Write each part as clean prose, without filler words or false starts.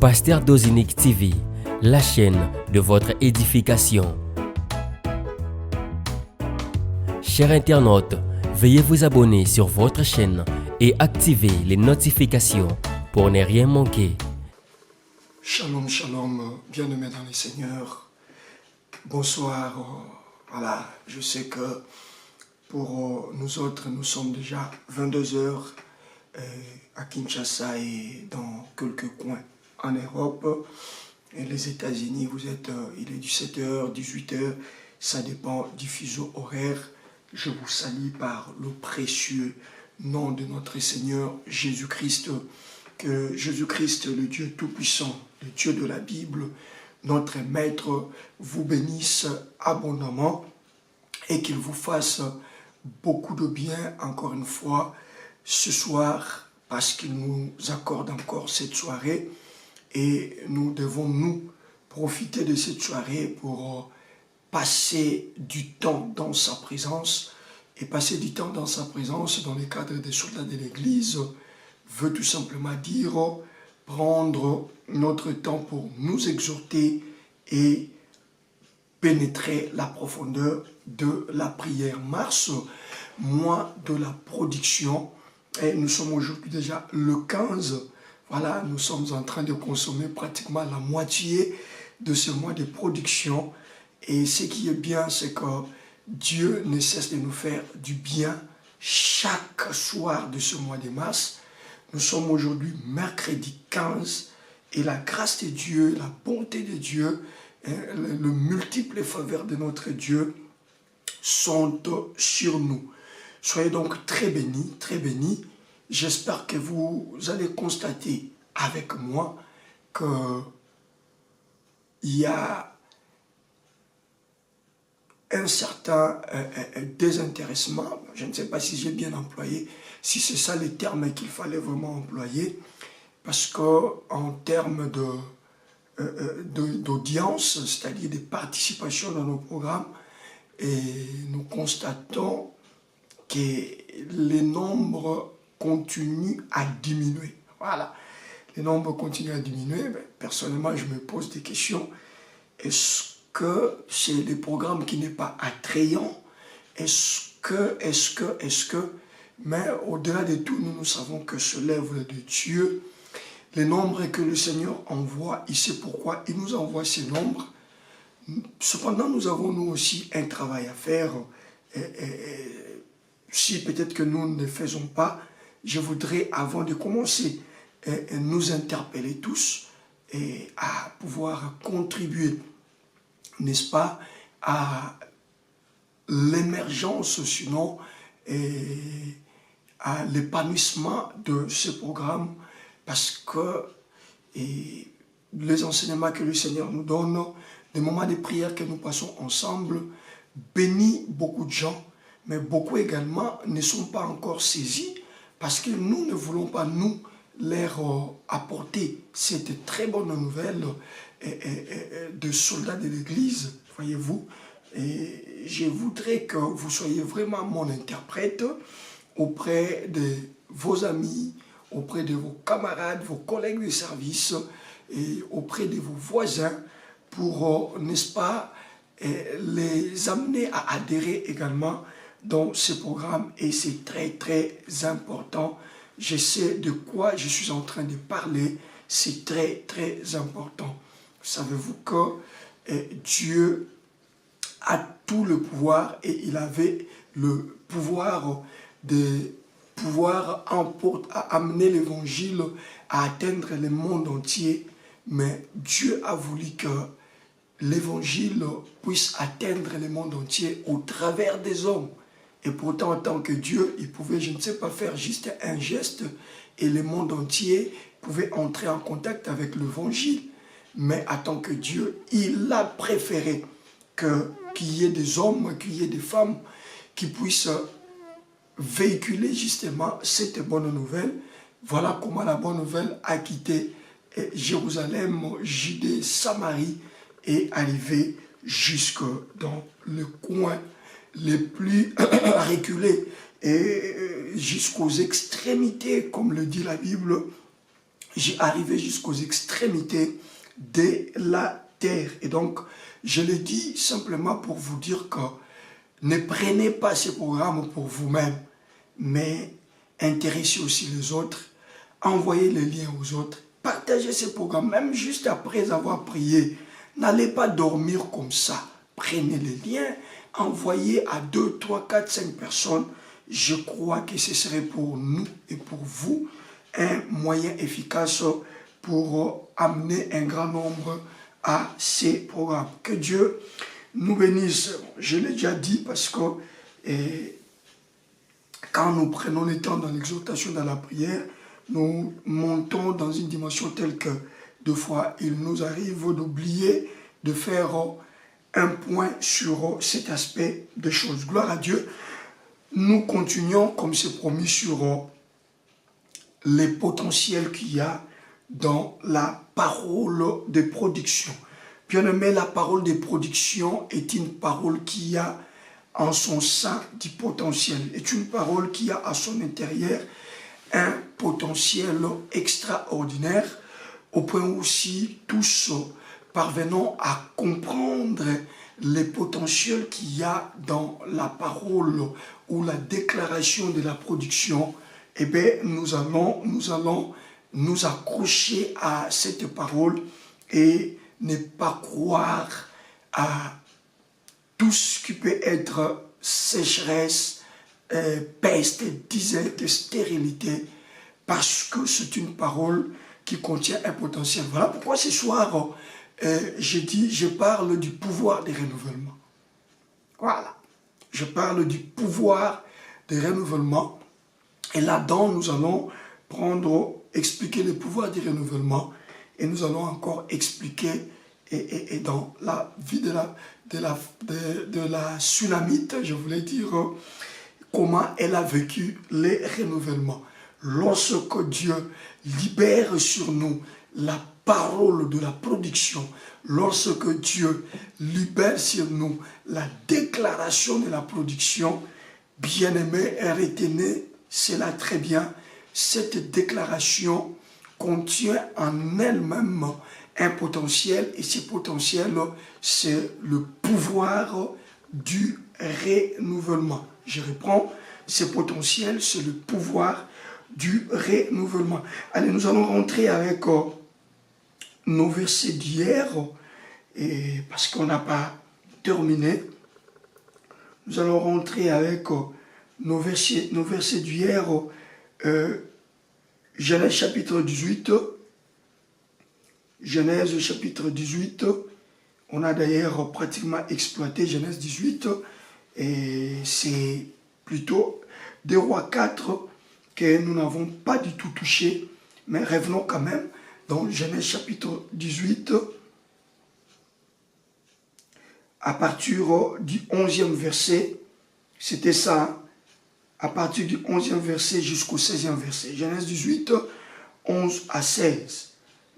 Pasteur Dozinique TV, la chaîne de votre édification. Chers internautes, veuillez vous abonner sur votre chaîne et activer les notifications pour ne rien manquer. Shalom, shalom, bien-aimés dans le Seigneur. Bonsoir. Voilà, je sais que pour nous autres, nous sommes déjà 22 heures à Kinshasa et dans quelques coins en Europe. Et les États-Unis, il est 17h, 18h, ça dépend du fuseau horaire. Je vous salue par le précieux nom de notre Seigneur Jésus-Christ. Que Jésus-Christ, le Dieu Tout-Puissant, le Dieu de la Bible, notre Maître, vous bénisse abondamment et qu'il vous fasse beaucoup de bien, encore une fois, ce soir, parce qu'il nous accorde encore cette soirée et nous devons nous profiter de cette soirée pour passer du temps dans sa présence. Et passer du temps dans sa présence dans le cadre des soldats de l'Église veut tout simplement dire prendre notre temps pour nous exhorter et pénétrer la profondeur de la prière. Mars, mois de la production, et nous sommes aujourd'hui déjà le 15. Voilà, nous sommes en train de consommer pratiquement la moitié de ce mois de production. Et ce qui est bien, c'est que Dieu ne cesse de nous faire du bien chaque soir de ce mois de mars. Nous sommes aujourd'hui mercredi 15 et la grâce de Dieu, la bonté de Dieu, le multiple faveur de notre Dieu sont sur nous. Soyez donc très bénis, très bénis. J'espère que vous allez constater avec moi qu'il y a un certain désintéressement. Je ne sais pas si j'ai bien employé, si c'est ça le terme qu'il fallait vraiment employer, parce qu'en termes d'audience, c'est-à-dire de participation dans nos programmes, et nous constatons que les nombres continuent à diminuer. Voilà, les nombres continuent à diminuer. Mais personnellement, je me pose des questions. Est-ce que c'est des programmes qui n'est pas attrayant? Est-ce que, mais au-delà de tout, nous savons que ce l'œuvre de Dieu, les nombres que le Seigneur envoie, il sait pourquoi il nous envoie ces nombres. Cependant, nous avons nous aussi un travail à faire. Si peut-être que nous ne le faisons pas, je voudrais, avant de commencer, nous interpeller tous et à pouvoir contribuer, n'est-ce pas, à l'émergence, sinon, et à l'épanouissement de ce programme, parce que les enseignements que le Seigneur nous donne, les moments de prière que nous passons ensemble, bénit beaucoup de gens, mais beaucoup également ne sont pas encore saisis, parce que nous ne voulons pas, nous, leur apporter cette très bonne nouvelle de soldats de l'Église, voyez-vous. Et je voudrais que vous soyez vraiment mon interprète auprès de vos amis, auprès de vos camarades, vos collègues de service et auprès de vos voisins pour, n'est-ce pas, les amener à adhérer également dans ce programme. Et c'est très, très important. Je sais de quoi je suis en train de parler. C'est très, très important. Savez-vous que Dieu a tout le pouvoir et il avait le pouvoir de pouvoir amener l'évangile à atteindre le monde entier. Mais Dieu a voulu que l'évangile puisse atteindre le monde entier au travers des hommes. Et pourtant, en tant que Dieu, il pouvait, je ne sais pas, faire juste un geste et le monde entier pouvait entrer en contact avec l'évangile. Mais en tant que Dieu, il a préféré qu'il y ait des hommes, qu'il y ait des femmes qui puissent véhiculer justement cette bonne nouvelle. Voilà comment la bonne nouvelle a quitté Jérusalem, Judée, Samarie et arrivé jusque dans le coin les plus reculés et jusqu'aux extrémités, comme le dit la Bible, j'ai arrivé jusqu'aux extrémités de la terre. Et donc, je le dis simplement pour vous dire que ne prenez pas ces programmes pour vous-même, mais intéressez aussi les autres, envoyez les liens aux autres, partagez ces programmes, même juste après avoir prié. N'allez pas dormir comme ça. Prenez les liens, envoyez à 2, 3, 4, 5 personnes. Je crois que ce serait pour nous et pour vous un moyen efficace pour amener un grand nombre à ces programmes. Que Dieu nous bénisse. Je l'ai déjà dit parce que quand nous prenons le temps dans l'exhortation, dans la prière, nous montons dans une dimension telle que deux fois il nous arrive d'oublier de faire un point sur cet aspect de choses. Gloire à Dieu. Nous continuons, comme c'est promis, sur les potentiels qu'il y a dans la parole de production. Bien-aimé, la parole de production est une parole qui a en son sein du potentiel, est une parole qui a à son intérieur un potentiel extraordinaire, au point où si tous parvenons à comprendre les potentiels qu'il y a dans la parole ou la déclaration de la production, eh bien, nous allons nous accrocher à cette parole et ne pas croire à tout ce qui peut être sécheresse, peste, disette, stérilité, parce que c'est une parole qui contient un potentiel. Voilà pourquoi ce soir, je parle du pouvoir des renouvellements. Voilà. Je parle du pouvoir des renouvellements. Et là-dedans, nous allons expliquer le pouvoir du renouvellement. Et nous allons encore expliquer, et dans la vie de la Sunamite, je voulais dire, comment elle a vécu les renouvellements. Lorsque Dieu libère sur nous la parole de la production, lorsque Dieu libère sur nous la déclaration de la production, bien-aimé, retenez cela très bien, cette déclaration contient en elle-même un potentiel, et ce potentiel, c'est le pouvoir du renouvellement. Je reprends, ce potentiel, c'est le pouvoir du renouvellement. Allez, nous allons rentrer avec nos versets d'hier, parce qu'on n'a pas terminé. Nous allons rentrer avec nos versets d'hier, Genèse chapitre 18. Genèse chapitre 18. On a d'ailleurs pratiquement exploité Genèse 18. Et c'est plutôt des Rois 4 que nous n'avons pas du tout touché. Mais revenons quand même dans Genèse chapitre 18. À partir du 11e verset. C'était ça. À partir du 11e verset jusqu'au 16e verset. Genèse 18, 11 à 16.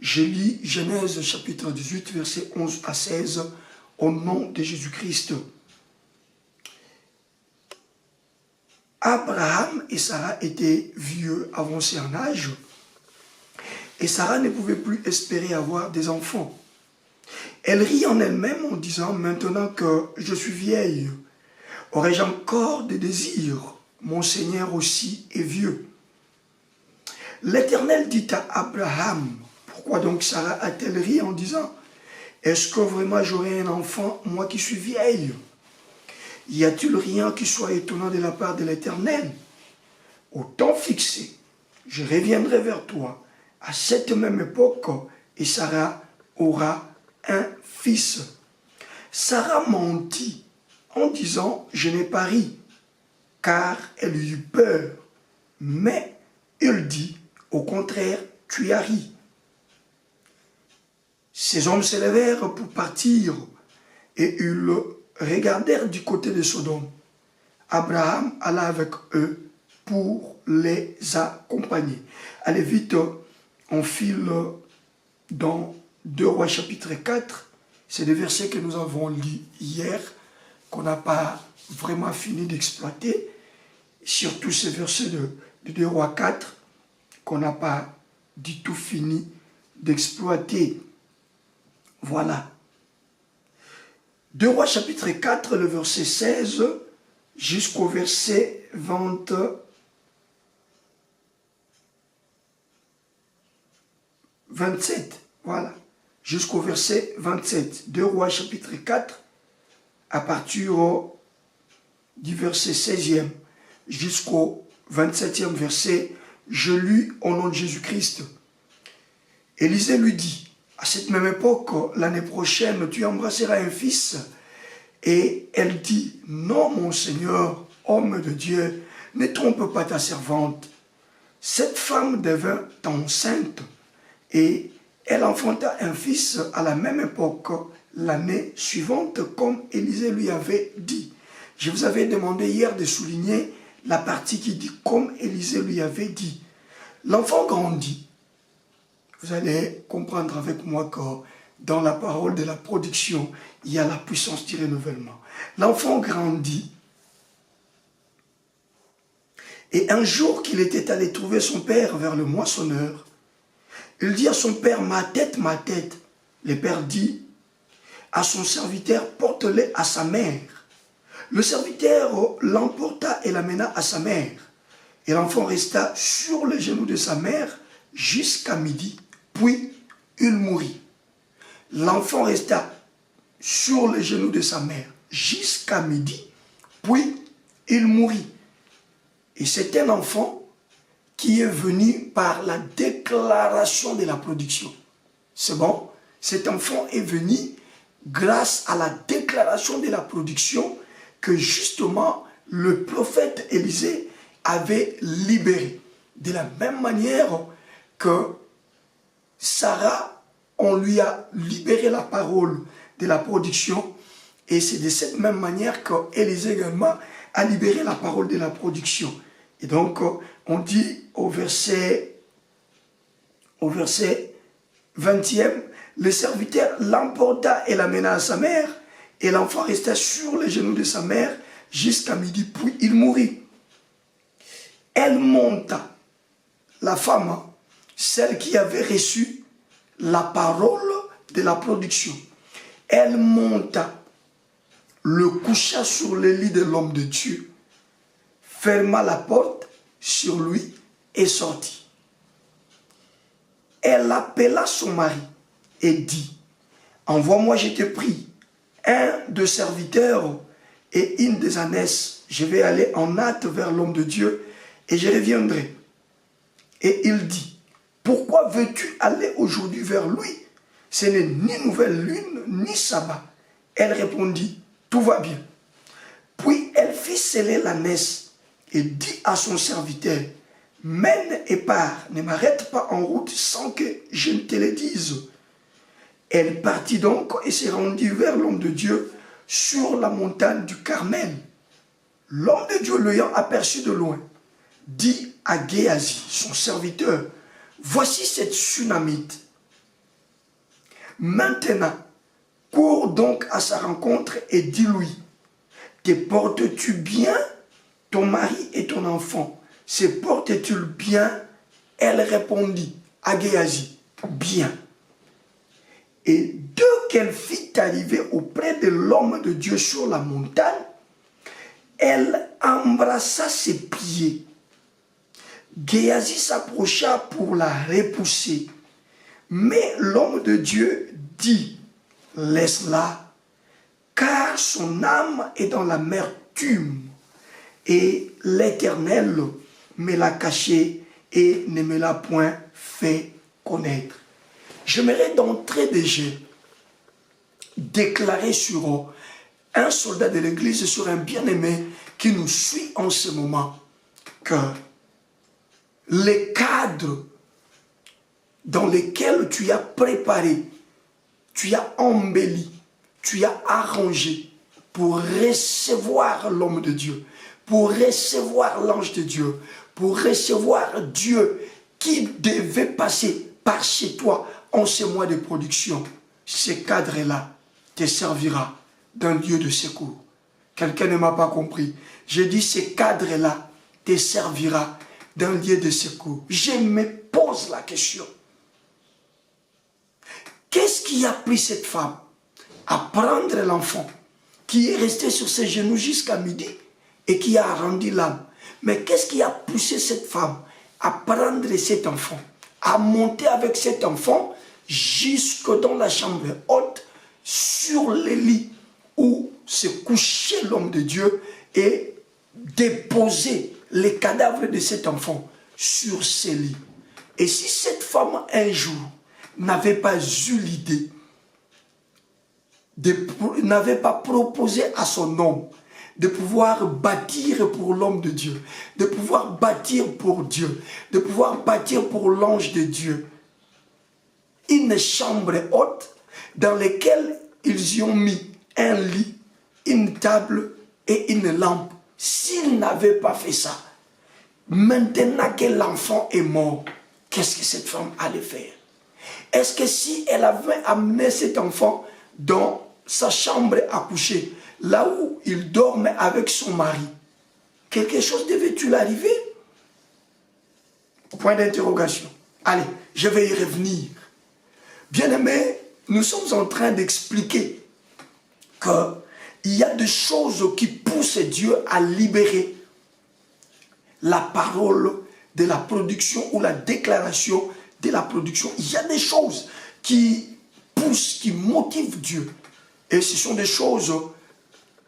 Je lis Genèse chapitre 18, verset 11 à 16, au nom de Jésus-Christ. Abraham et Sarah étaient vieux, avancés en âge, et Sarah ne pouvait plus espérer avoir des enfants. Elle rit en elle-même en disant, maintenant que je suis vieille, aurais-je encore des désirs? Mon Seigneur aussi est vieux. L'Éternel dit à Abraham, pourquoi donc Sarah a-t-elle ri en disant, est-ce que vraiment j'aurai un enfant, moi qui suis vieille? Y a-t-il rien qui soit étonnant de la part de l'Éternel? Au temps fixé, je reviendrai vers toi à cette même époque et Sarah aura un fils. Sarah mentit en disant, je n'ai pas ri, car elle eut peur. Mais il dit, au contraire, tu as ri. Ces hommes se levèrent pour partir et ils regardèrent du côté de Sodome. Abraham alla avec eux pour les accompagner. Allez vite, on file dans 2 Rois chapitre 4. C'est des versets que nous avons lus hier, qu'on n'a pas vraiment fini d'exploiter. Surtout ces versets de 2 Rois 4 qu'on n'a pas du tout fini d'exploiter. Voilà. 2 Rois chapitre 4, le verset 16 jusqu'au verset 27. Voilà. Jusqu'au verset 27. 2 Rois chapitre 4, à partir du verset 16e jusqu'au 27e verset, je lis au nom de Jésus-Christ. Élisée lui dit, à cette même époque, l'année prochaine, tu embrasseras un fils. Et elle dit, non mon Seigneur, homme de Dieu, ne trompe pas ta servante. Cette femme devint enceinte et elle enfanta un fils à la même époque, l'année suivante, comme Élisée lui avait dit. Je vous avais demandé hier de souligner la partie qui dit comme Élisée lui avait dit. L'enfant grandit. Vous allez comprendre avec moi que dans la parole de la production, il y a la puissance du renouvellement. L'enfant grandit. Et un jour qu'il était allé trouver son père vers le moissonneur, il dit à son père, ma tête, ma tête. Le père dit à son serviteur, porte-le à sa mère. Le serviteur l'emporta et l'amena à sa mère. Et l'enfant resta sur les genoux de sa mère jusqu'à midi, puis il mourut. L'enfant resta sur les genoux de sa mère jusqu'à midi, puis il mourut. Et c'est un enfant qui est venu par la déclaration de la production. C'est bon? Cet enfant est venu grâce à la déclaration de la production que justement le prophète Élisée avait libéré. De la même manière que Sarah, on lui a libéré la parole de la production, et c'est de cette même manière qu'Élisée également a libéré la parole de la production. Et donc, on dit au verset 20e, le serviteur l'emporta et l'amena à sa mère, et l'enfant resta sur les genoux de sa mère jusqu'à midi, puis il mourut. Elle monta, la femme, celle qui avait reçu la parole de la production. Elle monta, le coucha sur le lit de l'homme de Dieu, ferma la porte sur lui et sortit. Elle appela son mari et dit, envoie-moi, je te prie, un de serviteurs et une des ânesses. Je vais aller en hâte vers l'homme de Dieu et je reviendrai. Et il dit, pourquoi veux-tu aller aujourd'hui vers lui? Ce n'est ni nouvelle lune, ni sabbat. Elle répondit, tout va bien. Puis elle fit sceller l'ânesse et dit à son serviteur, mène et pars, ne m'arrête pas en route sans que je ne te le dise. Elle partit donc et se rendit vers l'homme de Dieu sur la montagne du Carmel. L'homme de Dieu, l'ayant aperçu de loin, dit à Géasi, son serviteur, voici cette Sunamite. Maintenant, cours donc à sa rencontre et dis-lui, te portes-tu bien, ton mari et ton enfant? Se portent-ils bien? Elle répondit à Géasi, bien. Et dès qu'elle fit arriver auprès de l'homme de Dieu sur la montagne, elle embrassa ses pieds. Géasi s'approcha pour la repousser. Mais l'homme de Dieu dit, laisse-la, car son âme est dans l'amertume, et l'Éternel me l'a cachée et ne me l'a point fait connaître. J'aimerais d'entrée de jeu déclarer sur un soldat de l'église, sur un bien-aimé qui nous suit en ce moment, que les cadres dans lesquels tu as préparé, tu as embelli, tu as arrangé pour recevoir l'homme de Dieu, pour recevoir l'ange de Dieu, pour recevoir Dieu qui devait passer par chez toi en ce mois de production. Ces cadres-là te servira d'un lieu de secours. Quelqu'un ne m'a pas compris. J'ai dit, ces cadres-là te servira d'un lieu de secours. Je me pose la question. Qu'est-ce qui a pris cette femme à prendre l'enfant qui est resté sur ses genoux jusqu'à midi et qui a rendu l'âme? Mais qu'est-ce qui a poussé cette femme à prendre cet enfant, à monter avec cet enfant jusque dans la chambre haute, sur le lit où se couchait l'homme de Dieu et déposer les cadavres de cet enfant sur ce lit? Et si cette femme un jour n'avait pas eu l'idée, n'avait pas proposé à son homme de pouvoir bâtir pour l'homme de Dieu, de pouvoir bâtir pour Dieu, de pouvoir bâtir pour l'ange de Dieu, une chambre haute dans laquelle ils y ont mis un lit, une table et une lampe. S'ils n'avaient pas fait ça, maintenant que l'enfant est mort, qu'est-ce que cette femme allait faire? Est-ce que si elle avait amené cet enfant dans sa chambre à coucher, là où il dormait avec son mari, quelque chose devait-il arriver? Point d'interrogation. Allez, je vais y revenir. Bien-aimés, nous sommes en train d'expliquer qu'il y a des choses qui poussent Dieu à libérer la parole de la production ou la déclaration de la production. Il y a des choses qui poussent, qui motivent Dieu. Et ce sont des choses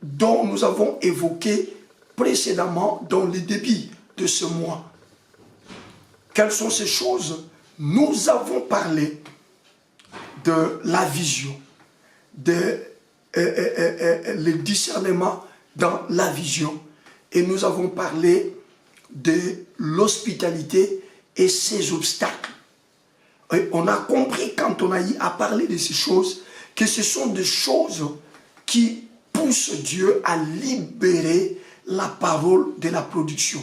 dont nous avons évoqué précédemment dans le début de ce mois. Quelles sont ces choses? Nous avons parlé de la vision, le discernement dans la vision. Et nous avons parlé de l'hospitalité et ses obstacles. Et on a compris quand on a eu à parler de ces choses que ce sont des choses qui poussent Dieu à libérer la parole de la production.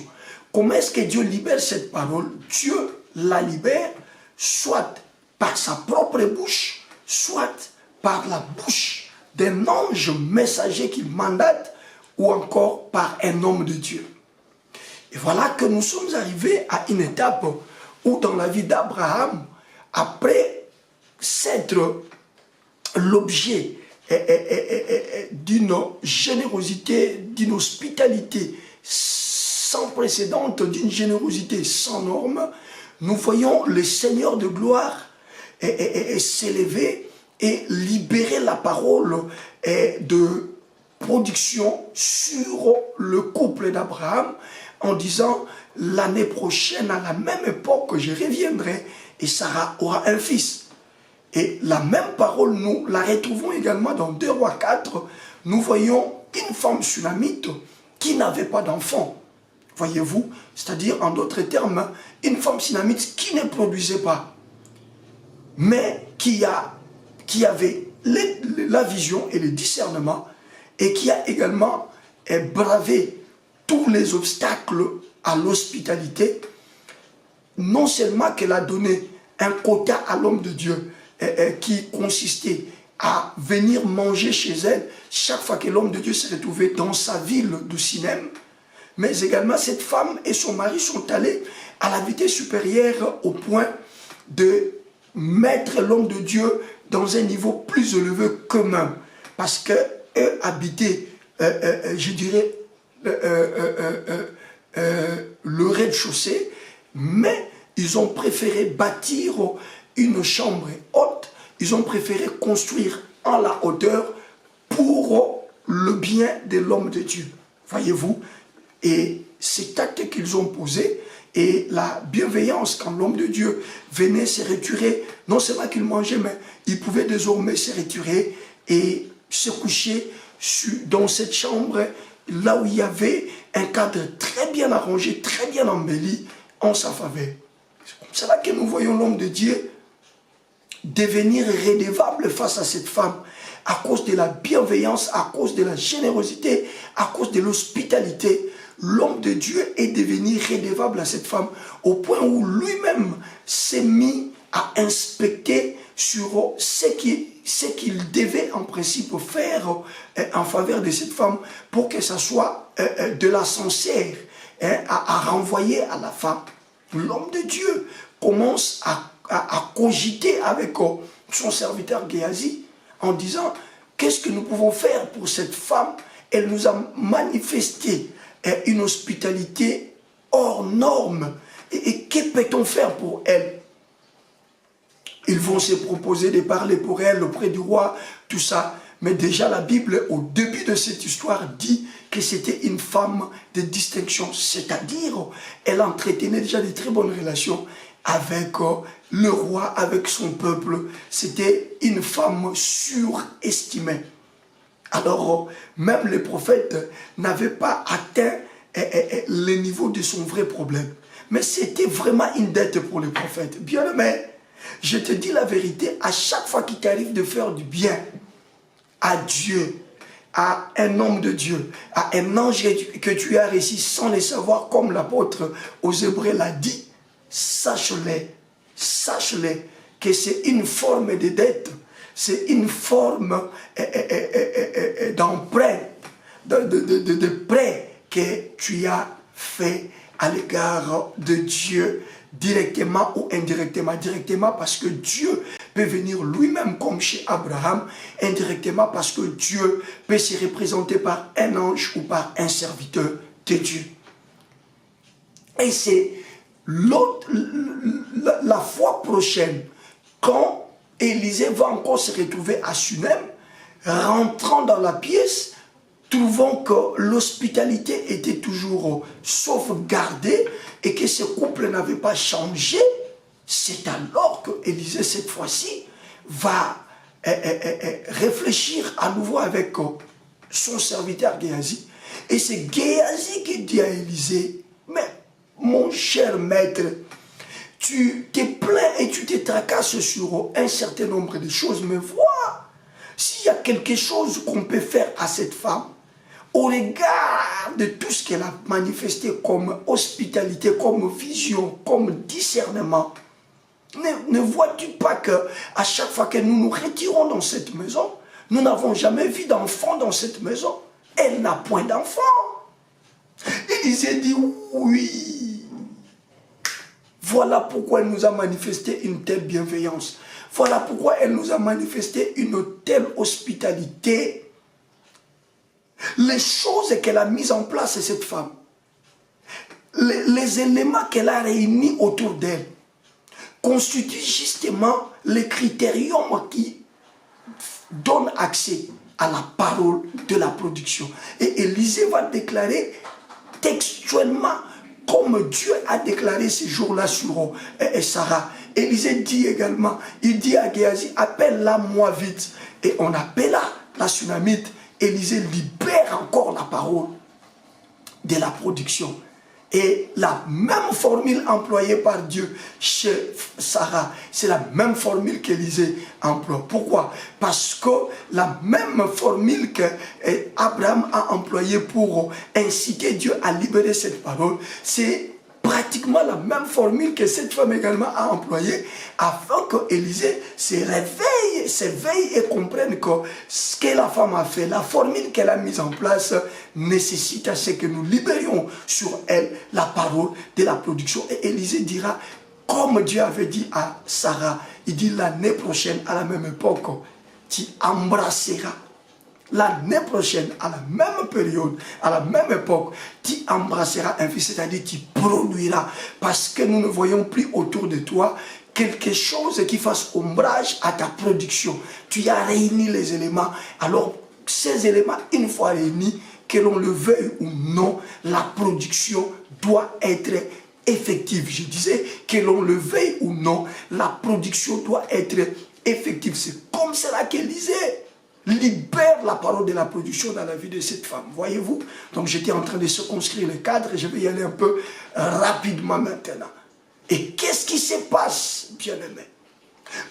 Comment est-ce que Dieu libère cette parole? Dieu la libère soit par sa propre bouche, soit par la bouche d'un ange messager qu'il mandate, ou encore par un homme de Dieu. Et voilà que nous sommes arrivés à une étape où dans la vie d'Abraham, après s'être l'objet d'une générosité, d'une hospitalité sans précédent, d'une générosité sans norme, nous voyons le Seigneur de gloire s'élever et libérer la parole de production sur le couple d'Abraham en disant: l'année prochaine, à la même époque, je reviendrai et Sarah aura un fils. Et la même parole, nous la retrouvons également dans 2 Rois 4. Nous voyons une femme sunamite qui n'avait pas d'enfant. Voyez-vous, c'est-à-dire en d'autres termes, une femme sunamite qui ne produisait pas, mais qui avait la vision et le discernement et qui a également bravé tous les obstacles à l'hospitalité. Non seulement qu'elle a donné un quota à l'homme de Dieu qui consistait à venir manger chez elle chaque fois que l'homme de Dieu s'est retrouvé dans sa ville de Sinem, mais également cette femme et son mari sont allés à la vitesse supérieure au point de mettre l'homme de Dieu dans un niveau plus élevé qu'eux-mêmes, parce qu'eux habitaient, je dirais, le rez-de-chaussée, mais ils ont préféré bâtir une chambre haute, ils ont préféré construire en la hauteur pour le bien de l'homme de Dieu. Voyez-vous, et cet acte qu'ils ont posé et la bienveillance quand l'homme de Dieu venait se retirer, non seulement qu'il mangeait, mais il pouvait désormais se retirer et se coucher dans cette chambre, là où il y avait un cadre très bien arrangé, très bien embelli en sa faveur. C'est comme cela que nous voyons l'homme de Dieu devenir redevable face à cette femme à cause de la bienveillance, à cause de la générosité, à cause de l'hospitalité. L'homme de Dieu est devenu redevable à cette femme au point où lui-même s'est mis à inspecter sur ce qu'il devait en principe faire en faveur de cette femme pour que ça soit de la sincère à renvoyer à la femme. l'homme de Dieu commence à cogiter avec son serviteur Géasi en disant, qu'est-ce que nous pouvons faire pour cette femme? Elle nous a manifesté une hospitalité hors norme. Et que peut-on faire pour elle? Ils vont se proposer de parler pour elle auprès du roi, tout ça. Mais déjà la Bible, au début de cette histoire, dit que c'était une femme de distinction. C'est-à-dire, elle entretenait déjà de très bonnes relations avec le roi, avec son peuple. C'était une femme surestimée. Alors, même les prophètes n'avaient pas atteint le niveau de son vrai problème. Mais c'était vraiment une dette pour les prophètes. Bien-aimé, je te dis la vérité, à chaque fois qu'il t'arrive de faire du bien à Dieu, à un homme de Dieu, à un ange que tu as réussi sans le savoir, comme l'apôtre aux Hébreux l'a dit, sache-le que c'est une forme de dette, c'est une forme d'emprunt, de prêt que tu as fait à l'égard de Dieu, directement ou indirectement. Directement parce que Dieu peut venir lui-même comme chez Abraham, indirectement parce que Dieu peut se représenter par un ange ou par un serviteur de Dieu. Et c'est la fois prochaine, quand Élisée va encore se retrouver à Sunem, rentrant dans la pièce, trouvant que l'hospitalité était toujours sauvegardée et que ce couple n'avait pas changé, c'est alors que Élisée, cette fois-ci, va réfléchir à nouveau avec son serviteur Géasi. Et c'est Géasi qui dit à Élisée, mais mon cher maître, tu te plains et tu te tracasses sur un certain nombre de choses, mais vois, s'il y a quelque chose qu'on peut faire à cette femme, au regard de tout ce qu'elle a manifesté comme hospitalité, comme vision, comme discernement, ne vois-tu pas qu'à chaque fois que nous nous retirons dans cette maison, nous n'avons jamais vu d'enfant dans cette maison? Elle n'a point d'enfant. Élisée dit oui. Voilà pourquoi elle nous a manifesté une telle bienveillance. Voilà pourquoi elle nous a manifesté une telle hospitalité. Les choses qu'elle a mises en place, cette femme, les éléments qu'elle a réunis autour d'elle, constituent justement les critériums qui donnent accès à la parole de la production. Et Élisée va déclarer textuellement, comme Dieu a déclaré ces jours-là sur Sarah. Élisée dit également, il dit à Géasi, appelle-la moi vite. Et on appela la Sunamite. Élisée libère encore la parole de la production. Et la même formule employée par Dieu chez Sarah, c'est la même formule qu'Élisée emploie. Pourquoi? Parce que la même formule qu'Abraham a employée pour inciter Dieu à libérer cette parole, c'est pratiquement la même formule que cette femme également a employée afin que Élisée s'éveille et comprenne que ce que la femme a fait, la formule qu'elle a mise en place nécessite à ce que nous libérions sur elle la parole de la production. Et Élisée dira, comme Dieu avait dit à Sarah, il dit l'année prochaine à la même époque, tu embrasseras. L'année prochaine, à la même période, à la même époque, tu embrasseras un fils, c'est-à-dire tu produiras. Parce que nous ne voyons plus autour de toi quelque chose qui fasse ombrage à ta production. Tu as réuni les éléments. Alors, ces éléments, une fois réunis, que l'on le veuille ou non, la production doit être effective. Je disais, que l'on le veuille ou non, la production doit être effective. C'est comme cela qu'Élisée libère la parole de la production dans la vie de cette femme. Voyez-vous? Donc j'étais en train de circonscrire le cadre et je vais y aller un peu rapidement maintenant. Et qu'est-ce qui se passe, bien-aimé?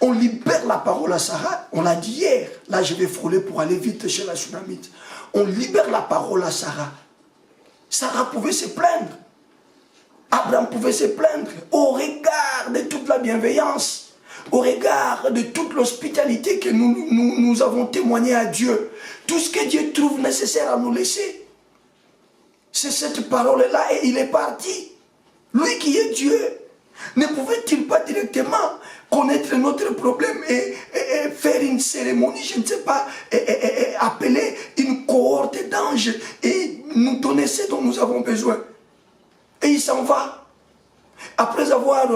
On libère la parole à Sarah, on l'a dit hier. Là, je vais frôler pour aller vite chez la Sunamite. On libère la parole à Sarah. Sarah pouvait se plaindre. Abraham pouvait se plaindre au regard de toute la bienveillance, au regard de toute l'hospitalité que nous avons témoigné à Dieu. Tout ce que Dieu trouve nécessaire à nous laisser, c'est cette parole-là et il est parti. Lui qui est Dieu, Ne pouvait-il pas directement connaître notre problème et faire une cérémonie, je ne sais pas, et appeler une cohorte d'anges et nous donner ce dont nous avons besoin? Et il s'en va. Après avoir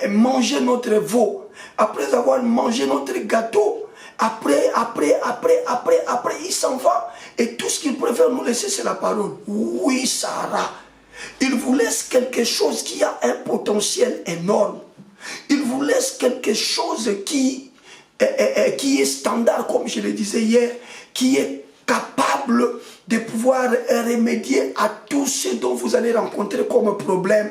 mangé notre veau, après avoir mangé notre gâteau, après, il s'en va. Et tout ce qu'il préfère nous laisser, c'est la parole. Oui, Sarah. Il vous laisse quelque chose qui a un potentiel énorme. Il vous laisse quelque chose qui est standard, comme je le disais hier, qui est capable de pouvoir remédier à tout ce dont vous allez rencontrer comme problème.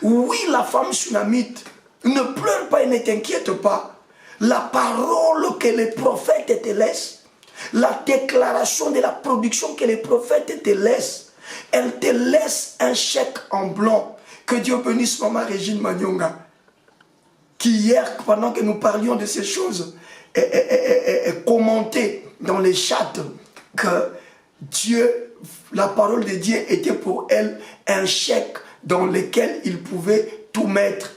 Oui, la femme sunamite, ne pleure pas et ne t'inquiète pas. La parole que les prophètes te laissent, la déclaration de la production que les prophètes te laissent, elle te laisse un chèque en blanc. Que Dieu bénisse Maman Régine Manyonga, qui hier, pendant que nous parlions de ces choses, commentait dans les chats que Dieu, la parole de Dieu était pour elle un chèque dans lequel il pouvait tout mettre.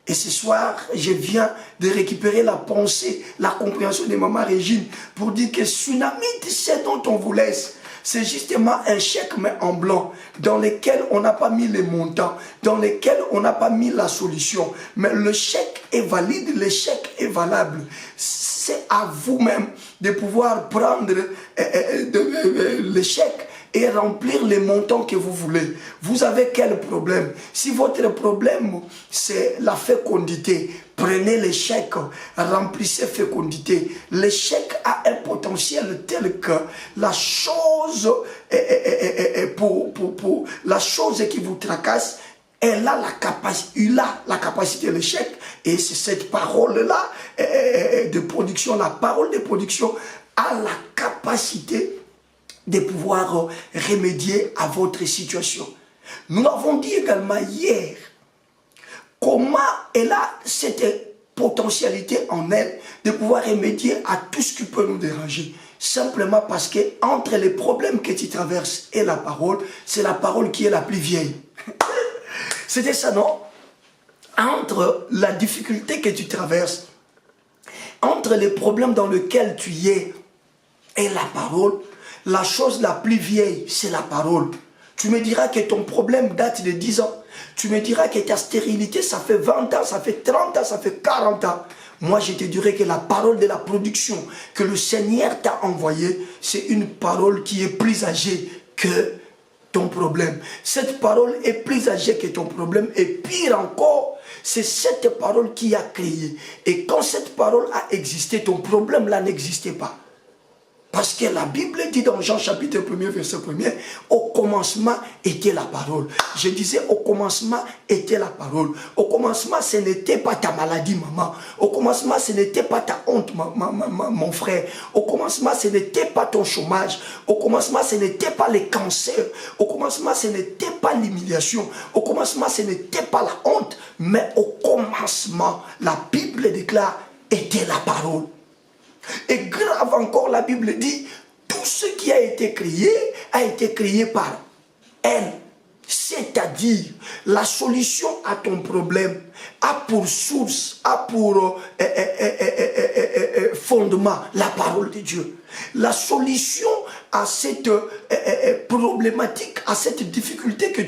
Et ce soir, je viens de récupérer la pensée, la compréhension de Maman Régine pour dire que Sunamite, c'est dont on vous laisse. C'est justement un chèque mais en blanc, dans lequel on n'a pas mis les montants, dans lequel on n'a pas mis la solution. Mais le chèque est valide, le chèque est valable. C'est à vous-même de pouvoir prendre le chèque et remplir les montants que vous voulez. Vous avez quel problème? Si votre problème, c'est la fécondité, prenez les chèques, remplissez fécondité. Le chèque a un potentiel tel que la chose, la chose qui vous tracasse, il a la capacité, le chèque, et c'est cette parole-là de production, la parole de production a la capacité de pouvoir remédier à votre situation. Nous l'avons dit également hier, comment elle a cette potentialité en elle de pouvoir remédier à tout ce qui peut nous déranger. Simplement parce que entre les problèmes que tu traverses et la parole, c'est la parole qui est la plus vieille. C'était ça, non? Entre la difficulté que tu traverses, entre les problèmes dans lesquels tu es et la parole, la chose la plus vieille, c'est la parole. Tu me diras que ton problème date de 10 ans. Tu me diras que ta stérilité, ça fait 20 ans, ça fait 30 ans, ça fait 40 ans. Moi, je te dirais que la parole de la production que le Seigneur t'a envoyée, c'est une parole qui est plus âgée que ton problème. Cette parole est plus âgée que ton problème. Et pire encore, c'est cette parole qui a créé. Et quand cette parole a existé, ton problème là n'existait pas. Parce que la Bible dit dans Jean chapitre 1er, verset 1er, au commencement était la parole. Je disais au commencement était la parole. Au commencement, ce n'était pas ta maladie, maman. Au commencement, ce n'était pas ta honte, mon frère. Au commencement, ce n'était pas ton chômage. Au commencement, ce n'était pas les cancers. Au commencement, ce n'était pas l'humiliation. Au commencement, ce n'était pas la honte. Mais au commencement, la Bible déclare, était la parole. Et grave encore, la Bible dit, tout ce qui a été créé par elle. C'est-à-dire, la solution à ton problème a pour source, a pour fondement la parole de Dieu. La solution à cette problématique, à cette difficulté que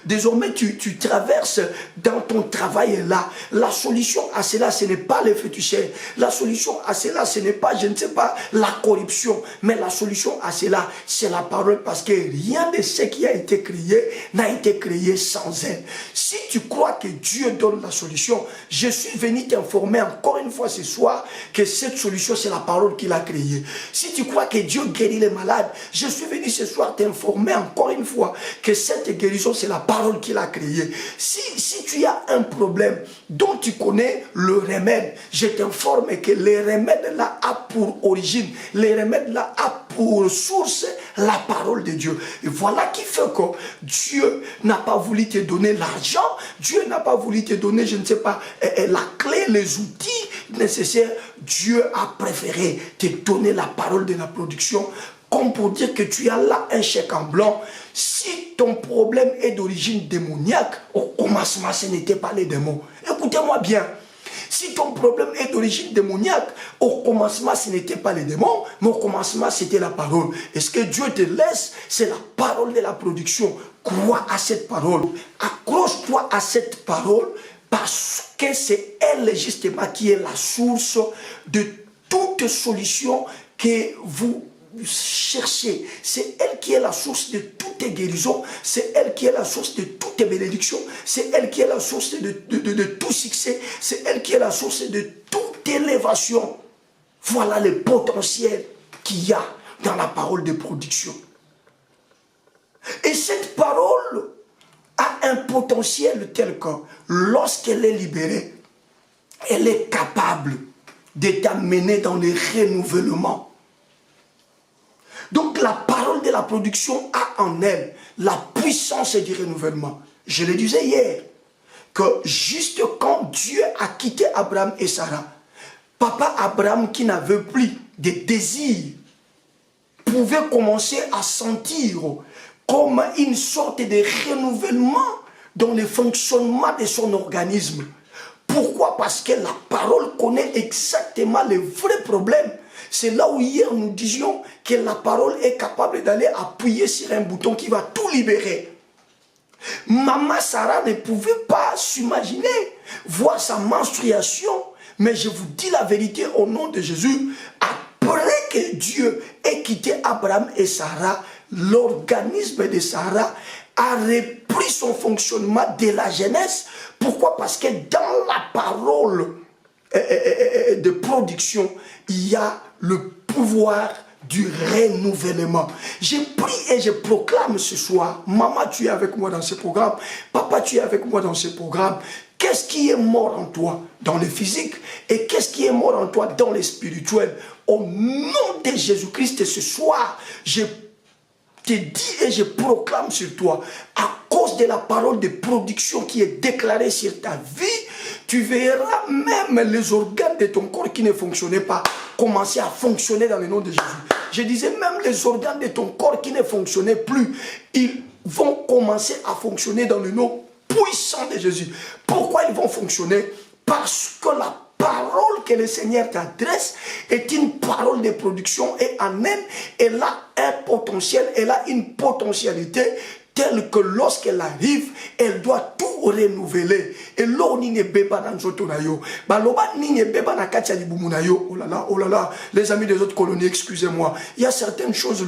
désormais tu traverses dans ton travail là, la solution à cela, ce n'est pas les féticheurs. La solution à cela, ce n'est pas, je ne sais pas, la corruption. Mais la solution à cela, c'est la parole, parce que rien de ce qui a été créé n'a été créé sans elle. Si tu crois que Dieu donne la solution, je suis venu t'informer encore une fois ce soir que cette solution, c'est la parole qu'il a créée. Si tu crois que Dieu guérit les malades, je suis venu ce soir t'informer encore une fois que cette guérison, c'est la parole qu'il a créée. Si tu as un problème dont tu connais le remède, je t'informe que le remède là a pour origine, le remède là a pour source la parole de Dieu. Et voilà qui fait que Dieu n'a pas voulu te donner l'argent, Dieu n'a pas voulu te donner, je ne sais pas, la clé, les outils nécessaires. Dieu a préféré te donner la parole de la production, comme pour dire que tu as là un chèque en blanc. Si ton problème est d'origine démoniaque, au commencement, ce n'était pas les démons. Écoutez-moi bien. Si ton problème est d'origine démoniaque, au commencement, ce n'était pas les démons, mais au commencement, c'était la parole. Et ce que Dieu te laisse, c'est la parole de la production. Crois à cette parole. Accroche-toi à cette parole parce que c'est elle, justement, qui est la source de toute solution que vous cherchez. C'est elle qui est la source de toute guérison. C'est elle qui est la source de toute bénédiction. C'est elle qui est la source de tout succès. C'est elle qui est la source de toute élévation. Voilà le potentiel qu'il y a dans la parole de production. Et cette parole a un potentiel tel que lorsqu'elle est libérée, elle est capable de t'amener dans le renouvellement. Donc la parole de la production a en elle la puissance du renouvellement. Je le disais hier, que juste quand Dieu a quitté Abraham et Sarah, papa Abraham qui n'avait plus de désir, pouvait commencer à sentir comme une sorte de renouvellement dans le fonctionnement de son organisme. Pourquoi? Parce que la parole connaît exactement les vrais problèmes. C'est là où hier nous disions que la parole est capable d'aller appuyer sur un bouton qui va tout libérer. Maman Sarah ne pouvait pas s'imaginer voir sa menstruation, mais je vous dis la vérité au nom de Jésus, après que Dieu ait quitté Abraham et Sarah, l'organisme de Sarah a repris son fonctionnement de la jeunesse. Pourquoi? Parce que dans la parole de production, il y a le pouvoir du renouvellement. Je prie et je proclame ce soir, maman, tu es avec moi dans ce programme, papa, tu es avec moi dans ce programme. Qu'est-ce qui est mort en toi dans le physique et qu'est-ce qui est mort en toi dans le spirituel? Au nom de Jésus-Christ, ce soir, je te dis et je proclame sur toi, à cause de la parole de production qui est déclarée sur ta vie, tu verras même les organes de ton corps qui ne fonctionnaient pas commencer à fonctionner dans le nom de Jésus. Je disais même les organes de ton corps qui ne fonctionnaient plus, ils vont commencer à fonctionner dans le nom puissant de Jésus. Pourquoi ils vont fonctionner? Parce que la parole que le Seigneur t'adresse est une parole de production et en elle a un potentiel, elle a une potentialité telle que lorsqu'elle arrive, elle doit tout renouveler. Et là, ni ne beba dans zotonayo. Baloba ni ne beba na katia libumunayo. Oh là là, les amis des autres colonies, excusez-moi. Il y a certaines choses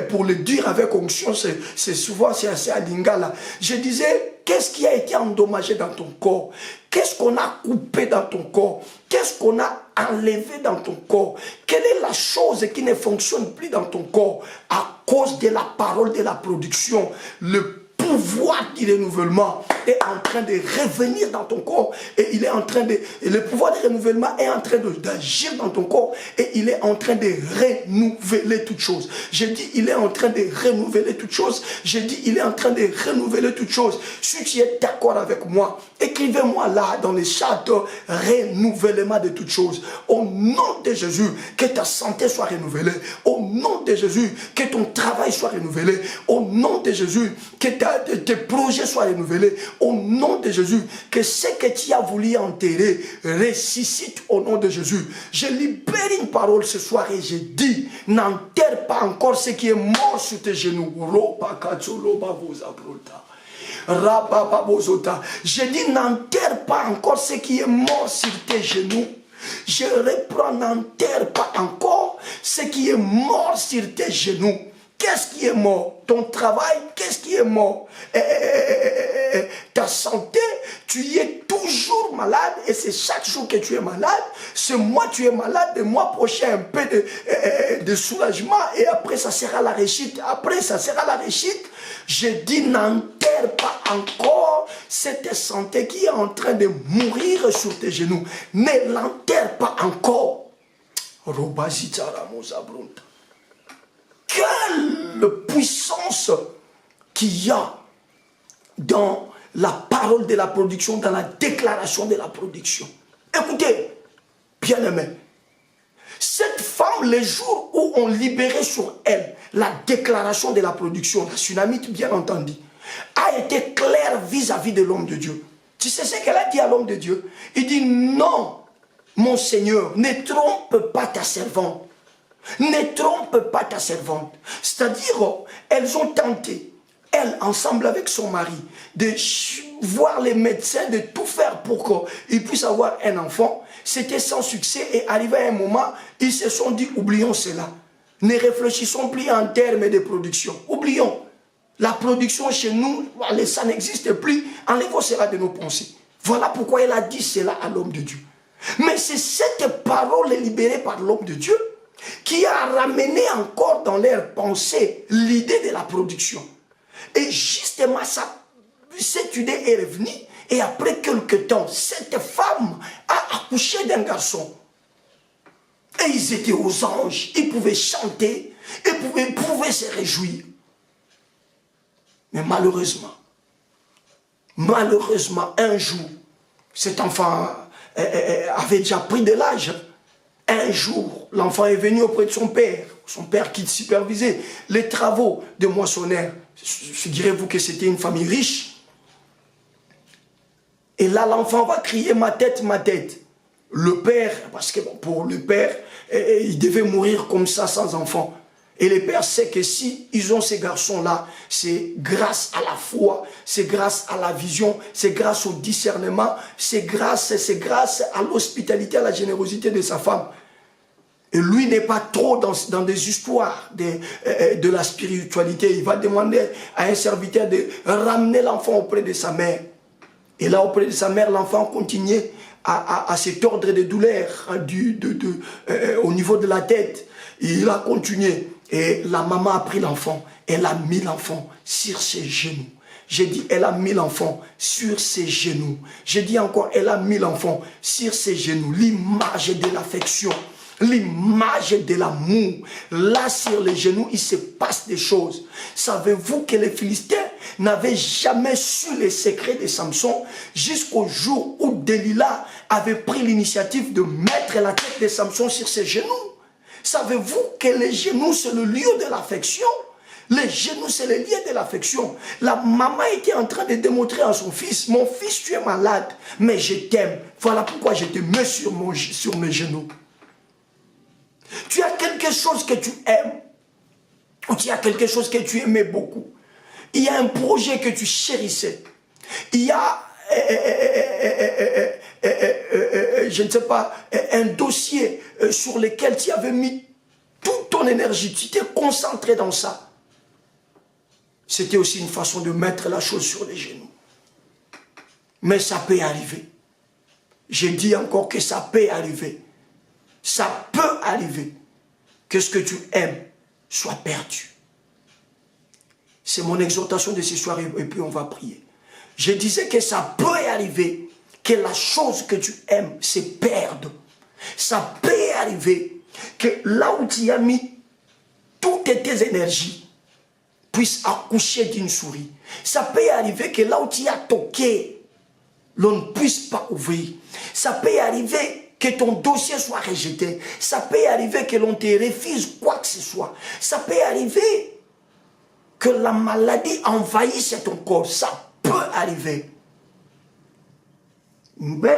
pour le dire avec onction, c'est souvent c'est assez à lingala. Je disais, qu'est-ce qui a été endommagé dans ton corps? Qu'est-ce qu'on a coupé dans ton corps? Qu'est-ce qu'on a enlevé dans ton corps? Quelle est la chose qui ne fonctionne plus dans ton corps à cause de la parole de la production? Le pouvoir du renouvellement est en train de revenir dans ton corps et il est en train de, et le pouvoir de renouvellement est en train d'agir dans ton corps et il est en train de renouveler toutes choses. Je dis il est en train de renouveler toutes choses. Je dis il est en train de renouveler toutes choses. Si tu es d'accord avec moi, écrivez-moi là dans les chats renouvellement de toutes choses. Au nom de Jésus, que ta santé soit renouvelée. Au nom de Jésus, que ton travail soit renouvelé. Au nom de Jésus, que tes projets soient renouvelés. Au nom de Jésus, que ce que tu as voulu enterrer ressuscite au nom de Jésus. Je libère une parole ce soir et je dis, n'enterre pas encore ce qui est mort sur tes genoux. Je dis, n'enterre pas encore ce qui est mort sur tes genoux. Je reprends, n'enterre pas encore ce qui est mort sur tes genoux. Qu'est-ce qui est mort? Ton travail, qu'est-ce qui est mort? Ta santé, tu y es toujours malade et c'est chaque jour que tu es malade. Ce mois tu es malade, le mois prochain un peu de soulagement et après ça sera la réussite. Après ça sera la réussite. Je dis n'enterre pas encore cette santé qui est en train de mourir sur tes genoux. Ne l'enterre pas encore. Quelle puissance qu'il y a dans la parole de la production, dans la déclaration de la production. Écoutez, bien-aimés, cette femme, le jour où on libérait sur elle la déclaration de la production, la Sunamite bien entendu, a été claire vis-à-vis de l'homme de Dieu. Tu sais ce qu'elle a dit à l'homme de Dieu? Il dit non, mon Seigneur, ne trompe pas ta servante. Ne trompe pas ta servante. C'est-à-dire, elles ont tenté, elle, ensemble avec son mari, de voir les médecins, de tout faire pour qu'ils puissent avoir un enfant. C'était sans succès et arrivé à un moment, ils se sont dit, oublions cela. Ne réfléchissons plus en termes de production. Oublions. La production chez nous, ça n'existe plus. Enlevons cela de nos pensées. Voilà pourquoi elle a dit cela à l'homme de Dieu. Mais c'est cette parole libérée par l'homme de Dieu qui a ramené encore dans leurs pensées l'idée de la production. Et justement, cette idée est revenue. Et après quelques temps, cette femme a accouché d'un garçon. Et ils étaient aux anges. Ils pouvaient chanter. Ils pouvaient se réjouir. Mais malheureusement, un jour, cet enfant avait déjà pris de l'âge. Un jour, l'enfant est venu auprès de son père qui supervisait les travaux de moissonneur. Figurez-vous que c'était une famille riche. Et là, l'enfant va crier ma tête, ma tête. Le père, parce que pour le père, il devait mourir comme ça sans enfant. Et le père sait que si ils ont ces garçons-là, c'est grâce à la foi, c'est grâce à la vision, c'est grâce au discernement, c'est grâce à l'hospitalité, à la générosité de sa femme. Et lui n'est pas trop dans des histoires de la spiritualité. Il va demander à un serviteur de ramener l'enfant auprès de sa mère. Et là, auprès de sa mère, l'enfant continuait à se tordre de douleur au niveau de la tête. Il a continué. Et la maman a pris l'enfant. Elle a mis l'enfant sur ses genoux. J'ai dit, elle a mis l'enfant sur ses genoux. J'ai dit encore, elle a mis l'enfant sur ses genoux. L'image de l'affection, l'image de l'amour. Là, sur les genoux, il se passe des choses. Savez-vous que les Philistins n'avaient jamais su les secrets de Samson jusqu'au jour où Delilah avait pris l'initiative de mettre la tête de Samson sur ses genoux? Savez-vous que les genoux, c'est le lieu de l'affection? Les genoux, c'est le lieu de l'affection. La maman était en train de démontrer à son fils, mon fils, tu es malade, mais je t'aime. Voilà pourquoi je te mets sur mes genoux. Tu as quelque chose que tu aimes, ou tu as quelque chose que tu aimais beaucoup. Il y a un projet que tu chérissais. Il y a, je ne sais pas, un dossier sur lequel tu avais mis toute ton énergie. Tu t'es concentré dans ça. C'était aussi une façon de mettre la chose sur les genoux. Mais ça peut arriver. J'ai dit encore que ça peut arriver. Ça peut arriver que ce que tu aimes soit perdu. C'est mon exhortation de ce soir et puis on va prier. Je disais que ça peut arriver que la chose que tu aimes se perde. Ça peut arriver que là où tu as mis toutes tes énergies puisse accoucher d'une souris. Ça peut arriver que là où tu as toqué, l'on ne puisse pas ouvrir. Ça peut arriver que ton dossier soit rejeté. Ça peut arriver que l'on te refuse quoi que ce soit. Ça peut arriver que la maladie envahisse ton corps. Ça peut arriver. Mais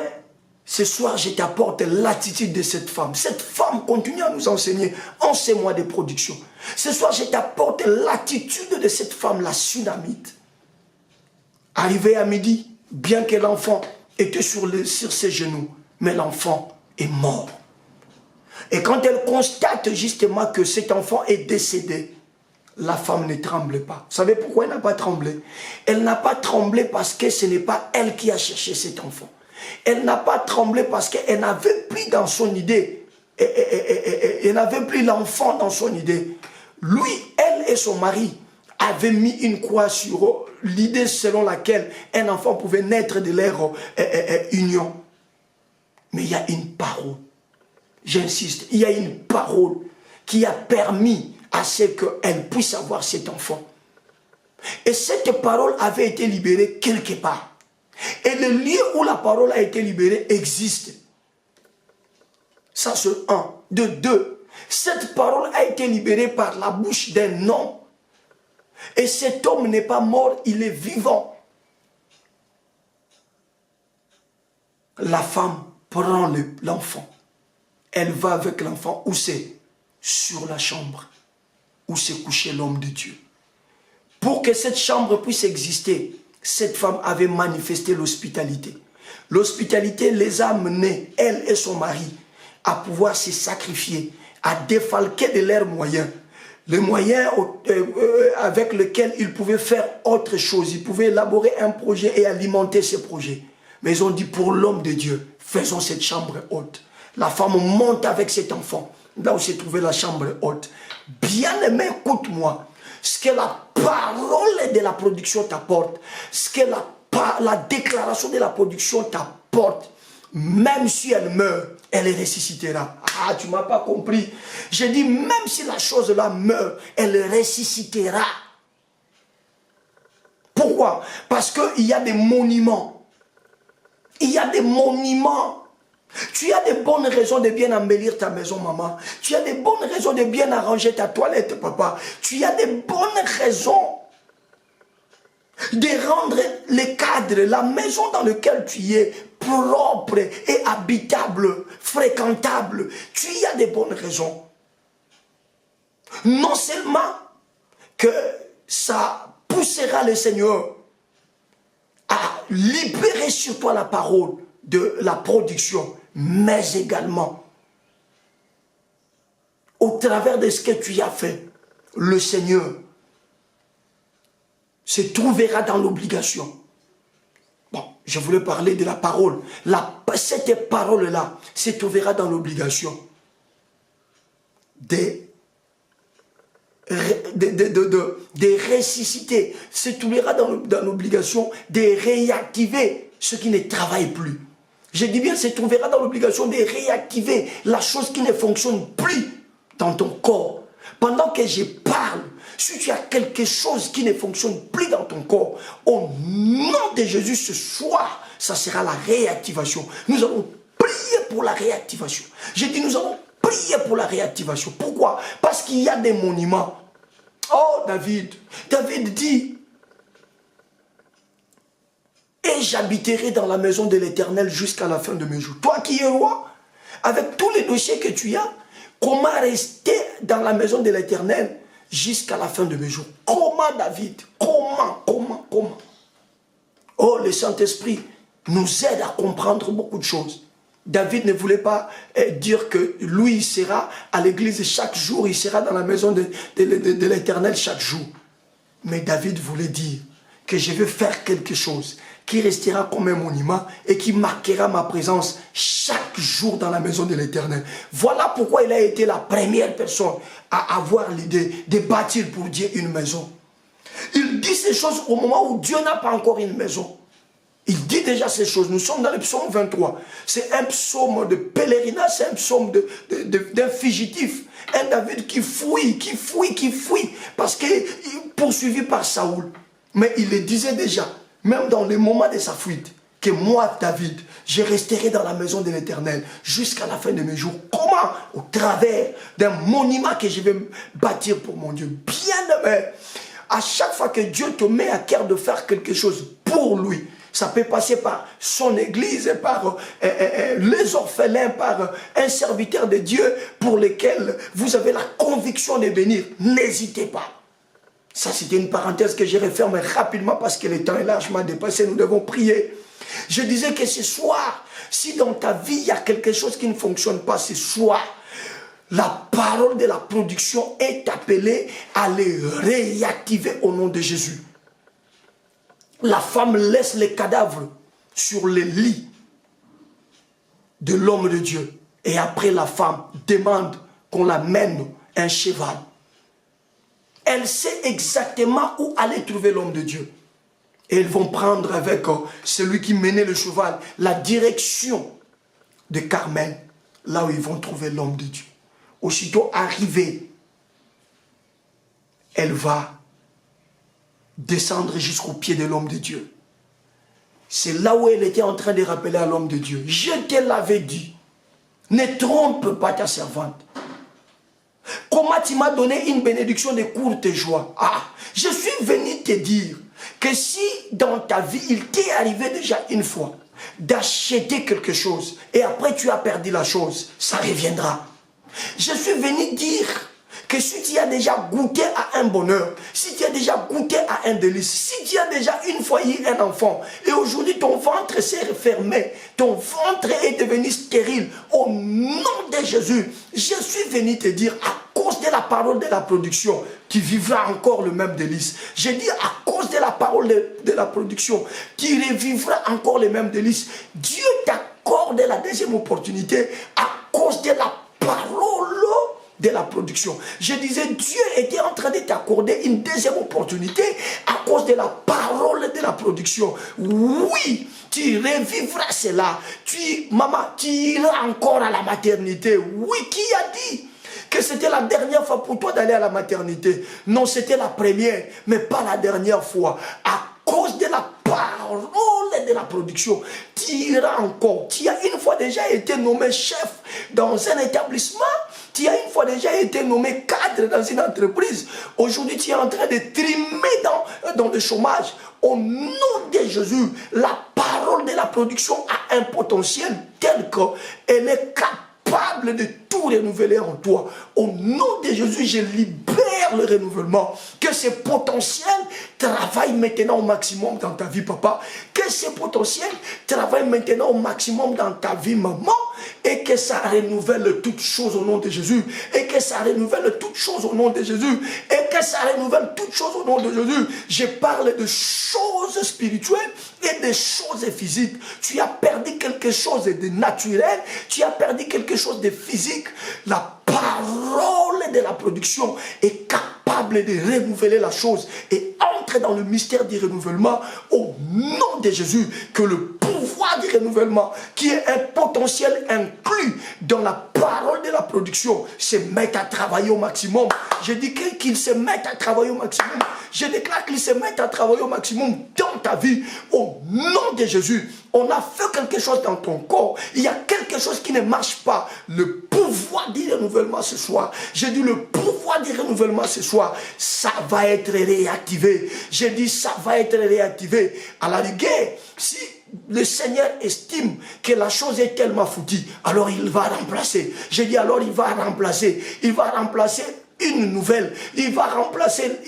ce soir, je t'apporte l'attitude de cette femme. Cette femme continue à nous enseigner 11 mois de production. Ce soir, je t'apporte l'attitude de cette femme, la Sunamite. Arrivée à midi, bien que l'enfant était sur ses genoux, mais l'enfant est mort. Et quand elle constate justement que cet enfant est décédé, la femme ne tremble pas. Vous savez pourquoi elle n'a pas tremblé? Elle n'a pas tremblé parce que ce n'est pas elle qui a cherché cet enfant. Elle n'a pas tremblé parce qu'elle n'avait plus dans son idée. Elle n'avait plus l'enfant dans son idée. Lui, elle et son mari avaient mis une croix sur l'idée selon laquelle un enfant pouvait naître de leur union. Mais il y a une parole. J'insiste, il y a une parole qui a permis à ce qu'elle puisse avoir cet enfant. Et cette parole avait été libérée quelque part. Et le lieu où la parole a été libérée existe. Ça c'est un. De deux, Cette parole a été libérée par la bouche d'un homme. Et cet homme n'est pas mort, il est vivant. La femme prend l'enfant. Elle va avec l'enfant. Où c'est? Sur la chambre où s'est couché l'homme de Dieu. Pour que cette chambre puisse exister, cette femme avait manifesté l'hospitalité. L'hospitalité les a menés, elle et son mari, à pouvoir se sacrifier, à défalquer de leurs moyens. Les moyens avec lesquels ils pouvaient faire autre chose. Ils pouvaient élaborer un projet et alimenter ce projet. Mais ils ont dit, pour l'homme de Dieu, faisons cette chambre haute. La femme monte avec cet enfant, là où s'est trouvée la chambre haute. Bien-aimé, écoute-moi. Ce que la parole de la production t'apporte, ce que la déclaration de la production t'apporte, même si elle meurt, elle ressuscitera. Ah, tu ne m'as pas compris. J'ai dit, même si la chose-là meurt, elle ressuscitera. Pourquoi? Parce qu'il y a des monuments. Il y a des monuments. Tu as des bonnes raisons de bien embellir ta maison, maman. Tu as des bonnes raisons de bien arranger ta toilette, papa. Tu as des bonnes raisons de rendre le cadre, la maison dans laquelle tu es, propre et habitable, fréquentable. Tu y as des bonnes raisons. Non seulement que ça poussera le Seigneur à libérer sur toi la parole de la production, mais également, au travers de ce que tu as fait, le Seigneur se trouvera dans l'obligation. Bon, je voulais parler de la parole. Cette parole-là se trouvera dans l'obligation de ressusciter, se trouvera dans l'obligation de réactiver ce qui ne travaille plus. Je dis bien, se trouvera dans l'obligation de réactiver la chose qui ne fonctionne plus dans ton corps. Pendant que je parle, si tu as quelque chose qui ne fonctionne plus dans ton corps, au nom de Jésus ce soir, ça sera la réactivation. Nous allons prier pour la réactivation. J'ai dit, nous allons prier pour la réactivation. Pourquoi? Parce qu'il y a des monuments. Oh, David dit, et j'habiterai dans la maison de l'Éternel jusqu'à la fin de mes jours. Toi qui es roi, avec tous les dossiers que tu as, comment rester dans la maison de l'Éternel jusqu'à la fin de mes jours? Comment, David? Comment? Oh, le Saint-Esprit nous aide à comprendre beaucoup de choses. David ne voulait pas dire que lui, il sera à l'église chaque jour, il sera dans la maison de l'Éternel chaque jour. Mais David voulait dire que je vais faire quelque chose qui restera comme un monument et qui marquera ma présence chaque jour dans la maison de l'Éternel. Voilà pourquoi il a été la première personne à avoir l'idée de bâtir pour Dieu une maison. Il dit ces choses au moment où Dieu n'a pas encore une maison. Il dit déjà ces choses. Nous sommes dans le psaume 23. C'est un psaume de pèlerinage, c'est un psaume d'un fugitif. Un David qui fuit, parce qu'il est poursuivi par Saoul. Mais il le disait déjà, même dans les moments de sa fuite, que moi, David, je resterai dans la maison de l'Éternel jusqu'à la fin de mes jours. Comment? Au travers d'un monument que je vais bâtir pour mon Dieu. Bien aimé, à chaque fois que Dieu te met à cœur de faire quelque chose pour lui, ça peut passer par son église, par les orphelins, par un serviteur de Dieu pour lequel vous avez la conviction de bénir. N'hésitez pas. Ça, c'était une parenthèse que je referme rapidement parce que le temps est largement dépassé. Nous devons prier. Je disais que ce soir, si dans ta vie, il y a quelque chose qui ne fonctionne pas ce soir, la parole de la production est appelée à les réactiver au nom de Jésus. La femme laisse les cadavres sur le lit de l'homme de Dieu. Et après, la femme demande qu'on la mène un cheval. Elle sait exactement où aller trouver l'homme de Dieu. Et ils vont prendre avec celui qui menait le cheval la direction de Carmel, là où ils vont trouver l'homme de Dieu. Aussitôt arrivée, elle va descendre jusqu'au pied de l'homme de Dieu. C'est là où elle était en train de rappeler à l'homme de Dieu. Je te l'avais dit, ne trompe pas ta servante. Comment tu m'as donné une bénédiction de courte joie? Ah, je suis venu te dire que si dans ta vie, il t'est arrivé déjà une fois d'acheter quelque chose et après tu as perdu la chose, ça reviendra. Je suis venu dire que si tu as déjà goûté à un bonheur, si tu as déjà goûté à un délice, si tu as déjà une fois eu un enfant, et aujourd'hui ton ventre s'est refermé, ton ventre est devenu stérile, au nom de Jésus, je suis venu te dire, à cause de la parole de la production, tu vivras encore le même délice. Je dis, à cause de la parole de la production, tu revivras encore les mêmes délices. Dieu t'accorde la deuxième opportunité à cause de la parole de la production. Je disais, Dieu était en train de t'accorder une deuxième opportunité à cause de la parole de la production. Oui, tu revivras cela. Maman, tu iras encore à la maternité. Oui, qui a dit que c'était la dernière fois pour toi d'aller à la maternité? Non, c'était la première, mais pas la dernière fois. À cause de la parole de la production, tu iras encore. Tu as une fois déjà été nommé chef dans un établissement. Tu as une fois déjà été nommé cadre dans une entreprise. Aujourd'hui, tu es en train de trimer dans le chômage. Au nom de Jésus, la parole de la production a un potentiel tel qu'elle est capable de tout renouveler en toi. Au nom de Jésus, je libère le renouvellement. Que ce potentiel travaille maintenant au maximum dans ta vie, papa. Que ce potentiel travaille maintenant au maximum dans ta vie, maman. Et que ça renouvelle toutes choses au nom de Jésus. Et que ça renouvelle toutes choses au nom de Jésus. Et que ça renouvelle toutes choses au nom de Jésus. Je parle de choses spirituelles et de choses physiques. Tu as perdu quelque chose de naturel. Tu as perdu quelque chose de physique. La parole de la production est capable de renouveler la chose. Et entre dans le mystère du renouvellement au nom de Jésus. Que le pouvoir du renouvellement, qui est un potentiel inclus dans la parole de la production, se mette à travailler au maximum. Je dis qu'il se mette à travailler au maximum. Je déclare qu'il se mette à travailler au maximum dans ta vie. Au nom de Jésus, on a fait quelque chose dans ton corps. Il y a quelque chose qui ne marche pas. Le pouvoir du renouvellement ce soir. J'ai dit le pouvoir du renouvellement ce soir. Ça va être réactivé. J'ai dit ça va être réactivé. À la rigueur, si le Seigneur estime que la chose est tellement foutue, alors il va remplacer. J'ai dit alors il va remplacer. Il va remplacer une nouvelle. Il va remplacer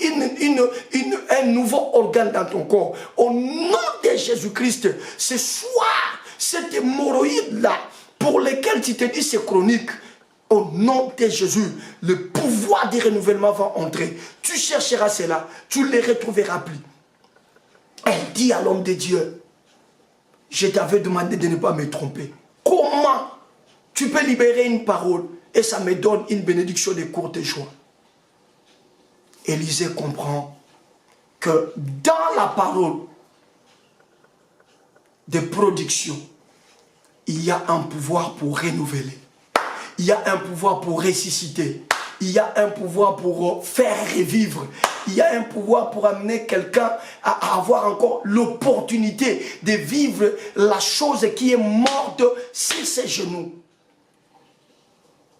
un nouveau organe dans ton corps. Au nom de Jésus-Christ, ce soir, cette hémorroïde-là, pour lequel tu te dis c'est chronique, au nom de Jésus, le pouvoir du renouvellement va entrer. Tu chercheras cela, tu ne les retrouveras plus. Elle dit à l'homme de Dieu, je t'avais demandé de ne pas me tromper. Comment tu peux libérer une parole et ça me donne une bénédiction de courte joie? Élisée comprend que dans la parole de production, il y a un pouvoir pour renouveler. Il y a un pouvoir pour ressusciter. Il y a un pouvoir pour faire revivre. Il y a un pouvoir pour amener quelqu'un à avoir encore l'opportunité de vivre la chose qui est morte sur ses genoux.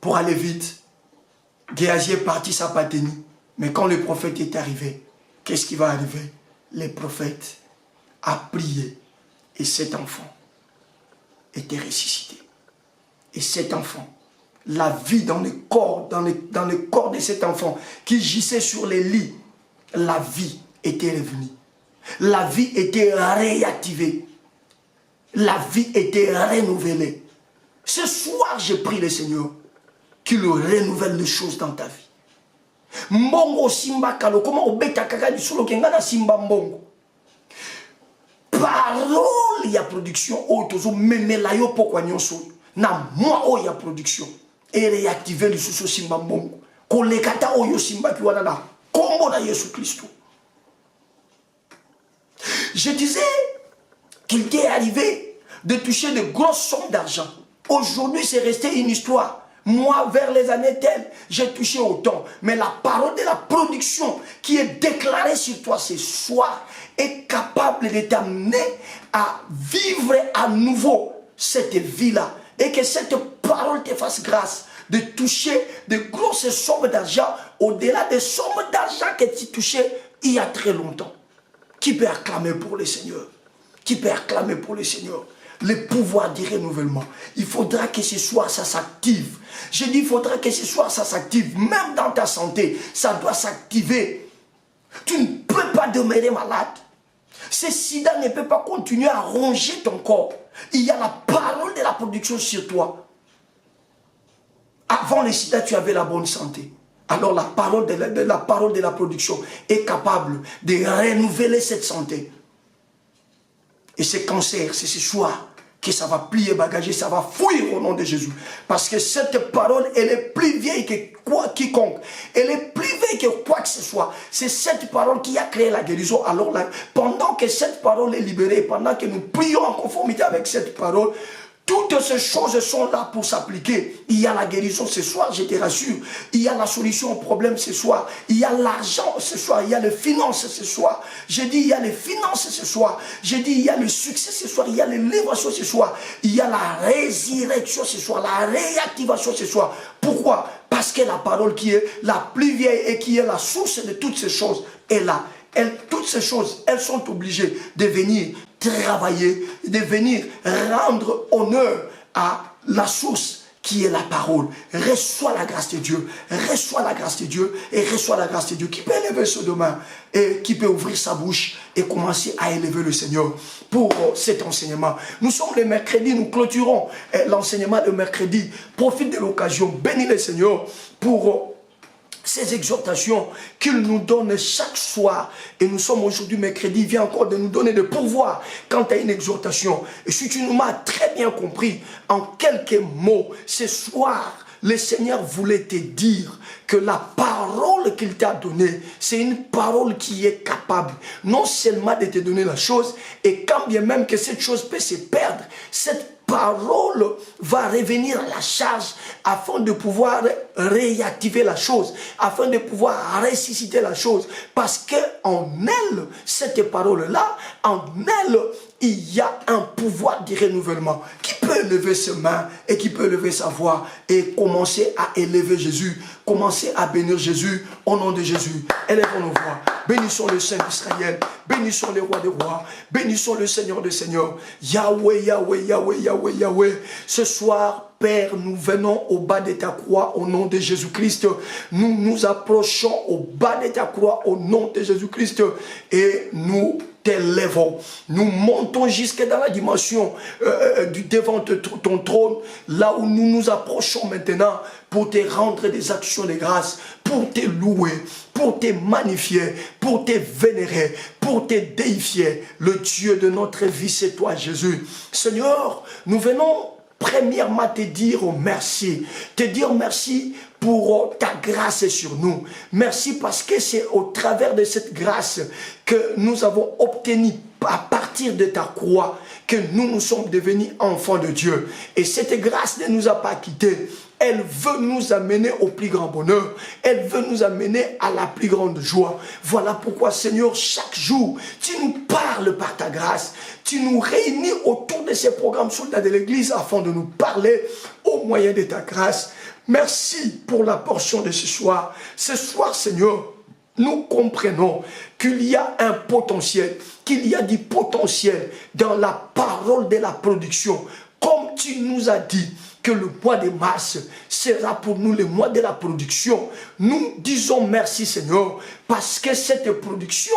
Pour aller vite, Géasi est parti sa Pathénie. Mais quand le prophète est arrivé, qu'est-ce qui va arriver? Le prophète a prié et cet enfant était ressuscité. Et cet enfant, la vie dans le corps, dans le corps de cet enfant qui gisait sur les lits, la vie était revenue. La vie était réactivée. La vie était renouvelée. Ce soir, je prie le Seigneur qu'il renouvelle les choses dans ta vie. Mbongo simba kalo, comment obeta kaka du solo kengana simba mbongo. Parole ya production otozo memela yo pokwa nyonso. Na moi o ya production et réactiver le sous simba mbongo. Kolekata oyo simba ki wana na kombo na Yesu Christo. Je disais qu'il t'est arrivé de toucher de grosses sommes d'argent. Aujourd'hui, c'est resté une histoire. Moi, vers les années telles, j'ai touché autant. Mais la parole de la production qui est déclarée sur toi ce soir est capable de t'amener à vivre à nouveau cette vie-là. Et que cette parole te fasse grâce. de toucher de grosses sommes d'argent, au-delà des sommes d'argent que tu touchais il y a très longtemps. Qui peut acclamer pour le Seigneur? Qui peut acclamer pour le Seigneur? Le pouvoir du renouvellement. Il faudra que ce soir, ça s'active. Je dis, il faudra que ce soir, ça s'active. Même dans ta santé, ça doit s'activer. Tu ne peux pas demeurer malade. Ce sida ne peut pas continuer à ronger ton corps. Il y a la parole de la production sur toi. Avant le sida, tu avais la bonne santé. Alors la parole de la production est capable de renouveler cette santé. Et ce cancer, c'est ce soir que ça va plier bagager, ça va fuir au nom de Jésus. Parce que cette parole, elle est plus vieille que quiconque. Elle est plus vieille que quoi que ce soit. C'est cette parole qui a créé la guérison. Alors là, pendant que cette parole est libérée, pendant que nous prions en conformité avec cette parole, toutes ces choses sont là pour s'appliquer. Il y a la guérison ce soir, je te rassure. Il y a la solution au problème ce soir. Il y a l'argent ce soir. Il y a les finances ce soir. Je dis il y a les finances ce soir. Je dis il y a le succès ce soir. Il y a l'élévation ce soir. Il y a la résurrection ce soir. La réactivation ce soir. Pourquoi? Parce que la parole qui est la plus vieille et qui est la source de toutes ces choses est là. Toutes ces choses, elles sont obligées de venir travailler, de venir rendre honneur à la source qui est la parole. Reçois la grâce de Dieu, reçois la grâce de Dieu et reçois la grâce de Dieu qui peut élever ce demain et qui peut ouvrir sa bouche et commencer à élever le Seigneur pour cet enseignement. Nous sommes le mercredi, nous clôturons l'enseignement le mercredi. Profite de l'occasion, bénis le Seigneur pour ces exhortations qu'il nous donne chaque soir. Et nous sommes aujourd'hui mercredi, il vient encore de nous donner de pouvoir quant à une exhortation. Et si tu m'as très bien compris, en quelques mots, ce soir, le Seigneur voulait te dire que la parole qu'il t'a donnée, c'est une parole qui est capable non seulement de te donner la chose, et quand bien même que cette chose peut se perdre, cette parole va revenir à la charge afin de pouvoir réactiver la chose, afin de pouvoir ressusciter la chose. Parce qu'en elle, cette parole-là, en elle, il y a un pouvoir de renouvellement qui peut lever ses mains et qui peut lever sa voix et commencer à élever Jésus, commencer à bénir Jésus au nom de Jésus. Élevons nos voix. Bénissons le Saint d'Israël, bénissons le roi des rois, bénissons le Seigneur des seigneurs. Yahweh, Yahweh, Yahweh, Yahweh, Yahweh. Ce soir, Père, nous venons au bas de ta croix au nom de Jésus-Christ. Nous nous approchons au bas de ta croix au nom de Jésus-Christ et nous t'élèvons. Nous montons jusque dans la dimension devant ton trône, là où nous nous approchons maintenant pour te rendre des actions de grâce, pour te louer, pour te magnifier, pour te vénérer, pour te déifier. Le Dieu de notre vie, c'est toi, Jésus. Seigneur, nous venons premièrement te dire merci. Te dire merci pour ta grâce sur nous. Merci parce que c'est au travers de cette grâce que nous avons obtenu à partir de ta croix que nous sommes devenus enfants de Dieu. Et cette grâce ne nous a pas quittés. Elle veut nous amener au plus grand bonheur. Elle veut nous amener à la plus grande joie. Voilà pourquoi, Seigneur, chaque jour, tu nous parles par ta grâce. Tu nous réunis autour de ces programmes soldats de l'Église afin de nous parler au moyen de ta grâce. Merci pour la portion de ce soir. Ce soir, Seigneur, nous comprenons qu'il y a un potentiel, qu'il y a du potentiel dans la parole de la production. Comme tu nous as dit que le mois de mars sera pour nous le mois de la production, nous disons merci Seigneur, parce que cette production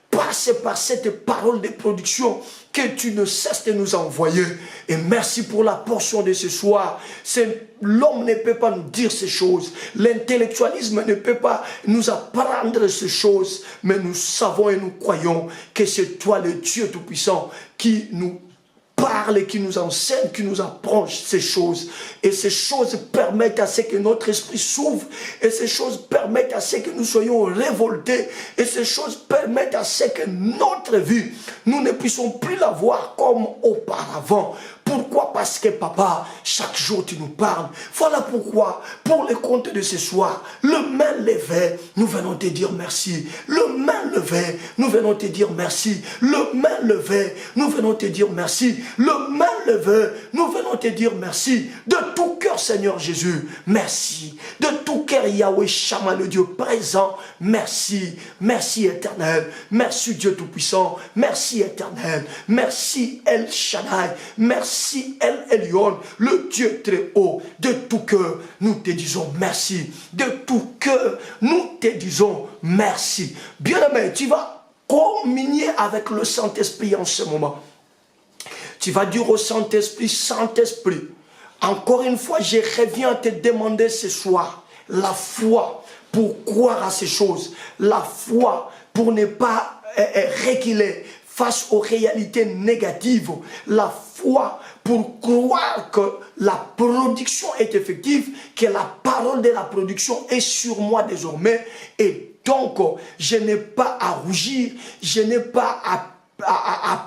passe par cette parole de production que tu ne cesses de nous envoyer. Et merci pour la portion de ce soir. L'homme ne peut pas nous dire ces choses. L'intellectualisme ne peut pas nous apprendre ces choses. Mais nous savons et nous croyons que c'est toi le Dieu Tout-Puissant qui nous parle et qui nous enseigne, qui nous apprend ces choses. Et ces choses permettent à ce que notre esprit s'ouvre. Et ces choses permettent à ce que nous soyons révoltés. Et ces choses permettent à ce que notre vie, nous ne puissions plus la voir comme auparavant. Pourquoi? Parce que papa, chaque jour tu nous parles. Voilà pourquoi, pour le compte de ce soir, le main levé, nous venons te dire merci. Le main levé, nous venons te dire merci. Le main levé, nous venons te dire merci. Le main levé, nous venons te dire merci. De tout cœur, Seigneur Jésus, merci. De tout cœur, Yahweh Shammah, le Dieu présent, merci. Merci éternel. Merci Dieu Tout-Puissant. Merci éternel. Merci El Shaddai. Merci El Elyon, le Dieu très haut. De tout cœur, nous te disons merci. De tout cœur, nous te disons merci. Bien-aimé, tu vas communier avec le Saint-Esprit en ce moment. Tu vas dire au Saint-Esprit, Saint-Esprit, encore une fois, je reviens te demander ce soir la foi pour croire à ces choses, la foi pour ne pas reculer face aux réalités négatives, la foi pour croire que la production est effective, que la parole de la production est sur moi désormais, et donc je n'ai pas à rougir, je n'ai pas à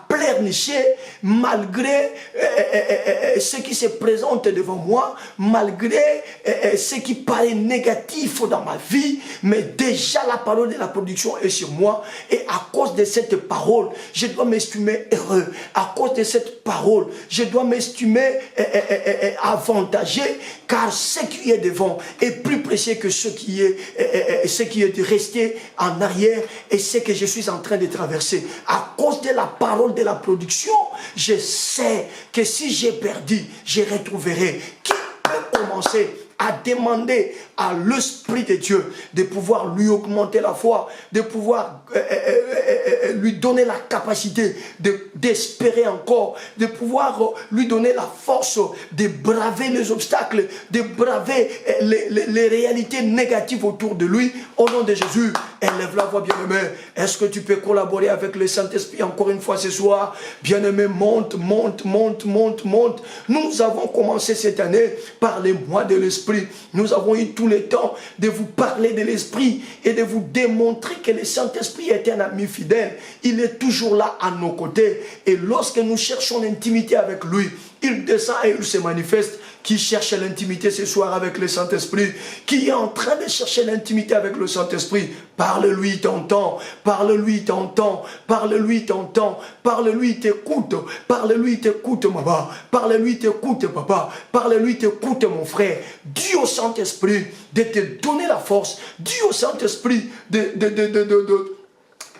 pleurnicher malgré ce qui se présente devant moi, malgré ce qui paraît négatif dans ma vie, mais déjà la parole de la production est sur moi, et à cause de cette parole, je dois m'estimer heureux. À cause de cette parole, je dois m'estimer avantagé, car ce qui est devant est plus précieux que ce qui est de rester en arrière et ce que je suis en train de traverser. À cause de la parole de la production, je sais que si j'ai perdu, je retrouverai. Qui peut commencer à demander à l'Esprit de Dieu de pouvoir lui augmenter la foi, de pouvoir lui donner la capacité d'espérer encore, de pouvoir lui donner la force de braver les obstacles, de braver les réalités négatives autour de lui. Au nom de Jésus, élève la voix, bien-aimé. Est-ce que tu peux collaborer avec le Saint-Esprit encore une fois ce soir? Bien-aimé, monte, monte, monte, monte, monte. Nous avons commencé cette année par les mois de l'Esprit. Nous avons eu tout le temps de vous parler de l'Esprit et de vous démontrer que le Saint-Esprit est un ami fidèle. Il est toujours là à nos côtés. Et lorsque nous cherchons l'intimité avec lui, il descend et il se manifeste. Qui cherche l'intimité ce soir avec le Saint-Esprit, qui est en train de chercher l'intimité avec le Saint-Esprit, parle-lui, il t'entend, parle-lui, il t'entend, parle-lui, il t'entend, parle-lui, il t'écoute, parle-lui, il t'écoute, maman, parle-lui, il t'écoute, papa, parle-lui, il t'écoute, mon frère. Dis au Saint-Esprit de te donner la force, dis au Saint-Esprit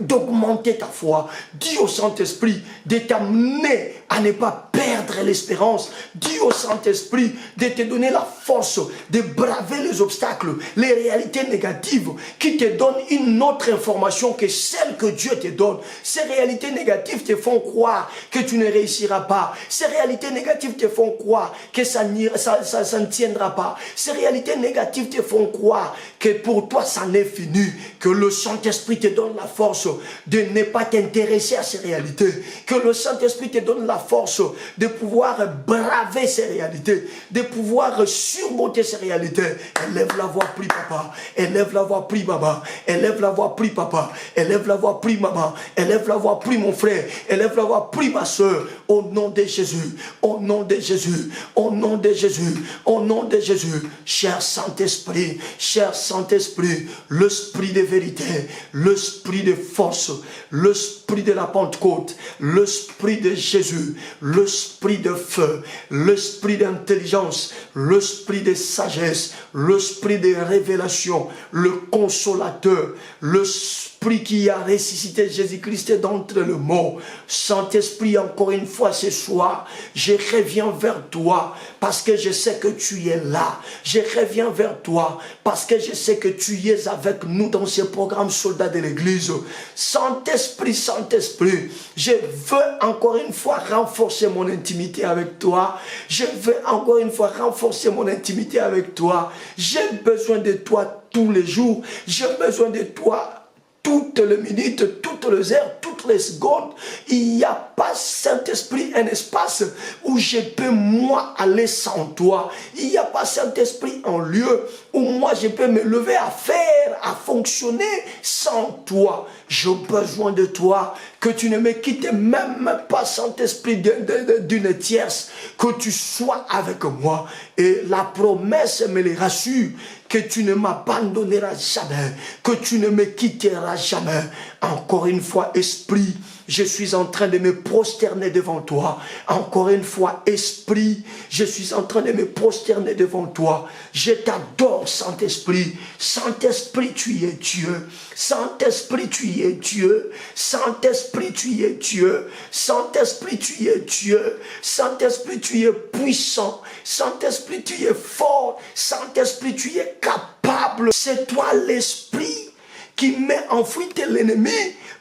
d'augmenter ta foi. Dis au Saint-Esprit de t'amener à ne pas perdre l'espérance. Dis au Saint-Esprit de te donner la force de braver les obstacles, les réalités négatives qui te donnent une autre information que celle que Dieu te donne. Ces réalités négatives te font croire que tu ne réussiras pas. Ces réalités négatives te font croire que ça ne tiendra pas. Ces réalités négatives te font croire que pour toi ça n'est fini. Que le Saint-Esprit te donne la force de ne pas t'intéresser à ces réalités. Que le Saint-Esprit te donne la force de pouvoir braver ces réalités, de pouvoir surmonter ces réalités. Élève la voix, prie papa. Élève la voix, prie maman. Élève la voix, prie papa. Élève la voix, prie maman. Élève la voix, prie mon frère. Élève la voix, prie ma soeur. Au nom de Jésus. Au nom de Jésus. Au nom de Jésus. Au nom de Jésus. Cher Saint-Esprit. Cher Saint-Esprit. L'Esprit de vérité. L'Esprit de force. L'Esprit de la Pentecôte. L'Esprit de Jésus. L'Esprit de feu. L'Esprit d'intelligence. L'Esprit de sagesse. L'Esprit de révélation. Le Consolateur. L'Esprit qui a ressuscité Jésus-Christ d'entre les morts. Saint-Esprit, encore une fois ce soir, je reviens vers toi parce que je sais que tu es là. Je reviens vers toi parce que je sais que tu es avec nous dans ce programme Soldats de l'Église. Saint-Esprit, Saint-Esprit, je veux encore une fois renforcer mon intimité avec toi. Je veux encore une fois renforcer mon intimité avec toi. J'ai besoin de toi tous les jours. J'ai besoin de toi toutes les minutes, toutes les heures, toutes les secondes. Il n'y a pas, Saint-Esprit, un espace où je peux moi aller sans toi. Il n'y a pas, Saint-Esprit, un lieu où moi je peux me lever à faire, à fonctionner sans toi. J'ai besoin de toi, que tu ne me quittes même pas, Saint-Esprit, d'une tierce, que tu sois avec moi. Et la promesse me les rassure, que tu ne m'abandonneras jamais, que tu ne me quitteras jamais. Encore une fois, Esprit, je suis en train de me prosterner devant toi. Encore une fois, Esprit, je suis en train de me prosterner devant toi. Je t'adore, Saint-Esprit. Saint-Esprit, tu es Dieu. Saint-Esprit, tu es Dieu. Saint-Esprit, tu es Dieu. Saint-Esprit, tu es Dieu. Saint-Esprit, tu es puissant. Saint-Esprit, tu es fort. Saint-Esprit, tu es capable. C'est toi l'Esprit qui met en fuite l'ennemi,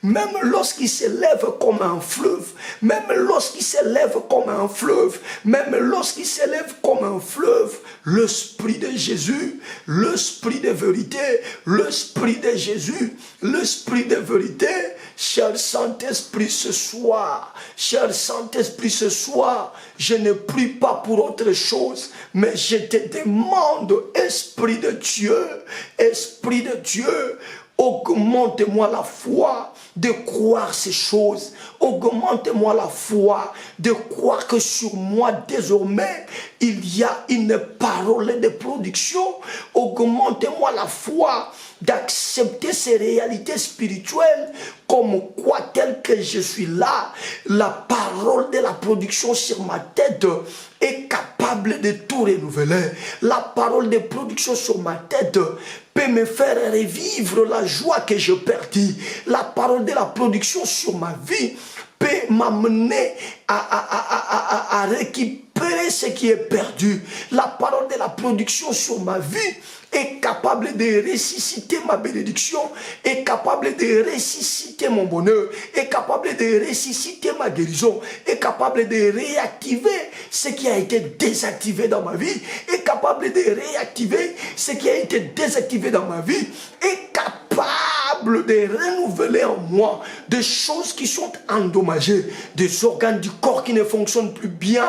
même lorsqu'il s'élève comme un fleuve, même lorsqu'il s'élève comme un fleuve, même lorsqu'il s'élève comme un fleuve, l'Esprit de Jésus, l'Esprit de vérité, l'Esprit de Jésus, l'Esprit de vérité, cher Saint-Esprit ce soir, cher Saint-Esprit ce soir, je ne prie pas pour autre chose, mais je te demande, Esprit de Dieu, augmente-moi la foi de croire ces choses. Augmente-moi la foi de croire que sur moi désormais, il y a une parole de production. Augmente-moi la foi d'accepter ces réalités spirituelles comme quoi, tel que je suis là, la parole de la production sur ma tête est capable de tout renouveler. La parole de production sur ma tête peut me faire revivre la joie que je perdis. La parole de la production sur ma vie peut m'amener à récupérer ce qui est perdu. La parole de la production sur ma vie est capable de ressusciter ma bénédiction, est capable de ressusciter mon bonheur, est capable de ressusciter ma guérison, est capable de réactiver ce qui a été désactivé dans ma vie, est capable de réactiver ce qui a été désactivé dans ma vie, est capable de renouveler en moi des choses qui sont endommagées, des organes du corps qui ne fonctionnent plus bien,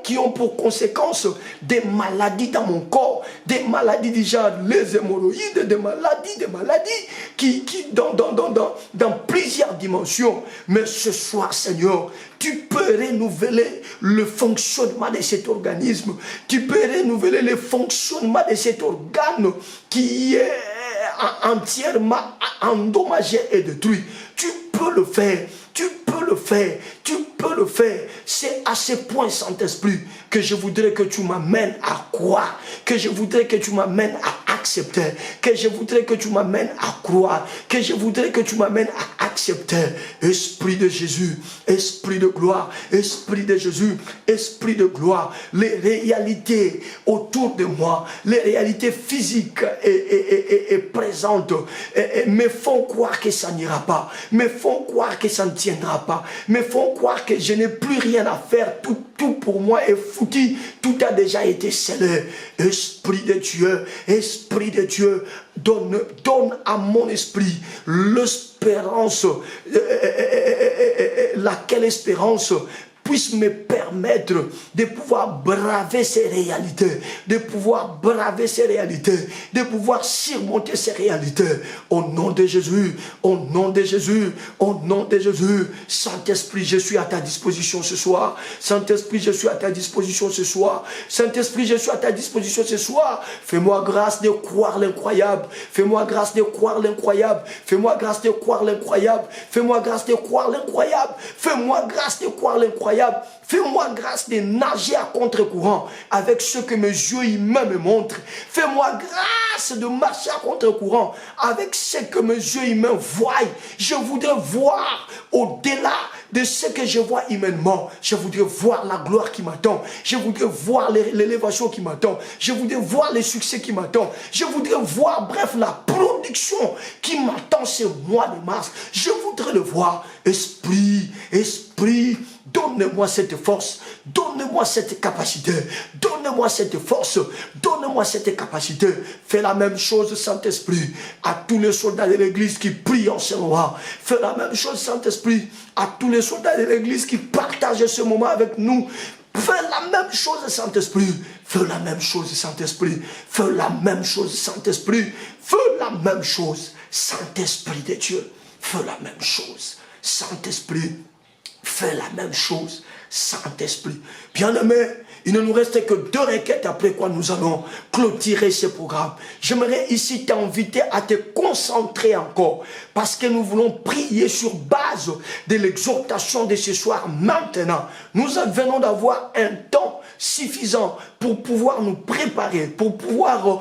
qui ont pour conséquence des maladies dans mon corps, des maladies du genre les hémorroïdes, des maladies qui dans plusieurs dimensions. Mais ce soir, Seigneur, tu peux renouveler le fonctionnement de cet organisme, tu peux renouveler le fonctionnement de cet organe qui est entièrement endommagé et détruit. Tu peux le faire. Tu peux le faire, tu peux le faire. C'est à ce point, Saint-Esprit, que je voudrais que tu m'amènes à croire, que je voudrais que tu m'amènes à accepter, que je voudrais que tu m'amènes à croire, que je voudrais que tu m'amènes à accepter. Esprit de Jésus, Esprit de gloire, Esprit de Jésus, Esprit de gloire, les réalités autour de moi, les réalités physiques et présentes me font croire que ça n'ira pas, me font croire que ça ne tiendra pas, me font croire que je n'ai plus rien à faire, tout pour moi est foutu, tout a déjà été scellé. Esprit de Dieu, donne à mon esprit l'espérance, laquelle espérance puisse me permettre de pouvoir braver ces réalités, de pouvoir braver ces réalités, de pouvoir surmonter ces réalités. Au nom de Jésus, au nom de Jésus, au nom de Jésus. Saint-Esprit, je suis à ta disposition ce soir. Saint-Esprit, je suis à ta disposition ce soir. Saint-Esprit, je suis à ta disposition ce soir. Fais-moi grâce de croire l'incroyable. Fais-moi grâce de croire l'incroyable. Fais-moi grâce de croire l'incroyable. Fais-moi grâce de croire l'incroyable. Fais-moi grâce de croire l'incroyable. Fais-moi grâce de nager à contre-courant avec ce que mes yeux humains me montrent. Fais-moi grâce de marcher à contre-courant avec ce que mes yeux humains voient. Je voudrais voir au-delà de ce que je vois humainement. Je voudrais voir la gloire qui m'attend. Je voudrais voir l'élévation qui m'attend. Je voudrais voir le succès qui m'attend. Je voudrais voir, bref, la production qui m'attend ce mois de mars. Je voudrais le voir. Esprit Donne-moi cette force, donne-moi cette capacité, donne-moi cette force, donne-moi cette capacité. Fais la même chose, Saint-Esprit, à tous les soldats de l'église qui prient en ce moment. Fais la même chose, Saint-Esprit, à tous les soldats de l'église qui partagent ce moment avec nous. Fais la même chose, Saint-Esprit. Fais la même chose, Saint-Esprit. Fais la même chose, Saint-Esprit. Fais la même chose, Saint-Esprit de Dieu. Fais la même chose, Saint-Esprit. Fais la même chose, Saint-Esprit. Bien-aimé, il ne nous reste que 2 requêtes après quoi nous allons clôturer ce programme. J'aimerais ici t'inviter à te concentrer encore parce que nous voulons prier sur base de l'exhortation de ce soir. Maintenant, nous venons d'avoir un temps suffisant pour pouvoir nous préparer, pour pouvoir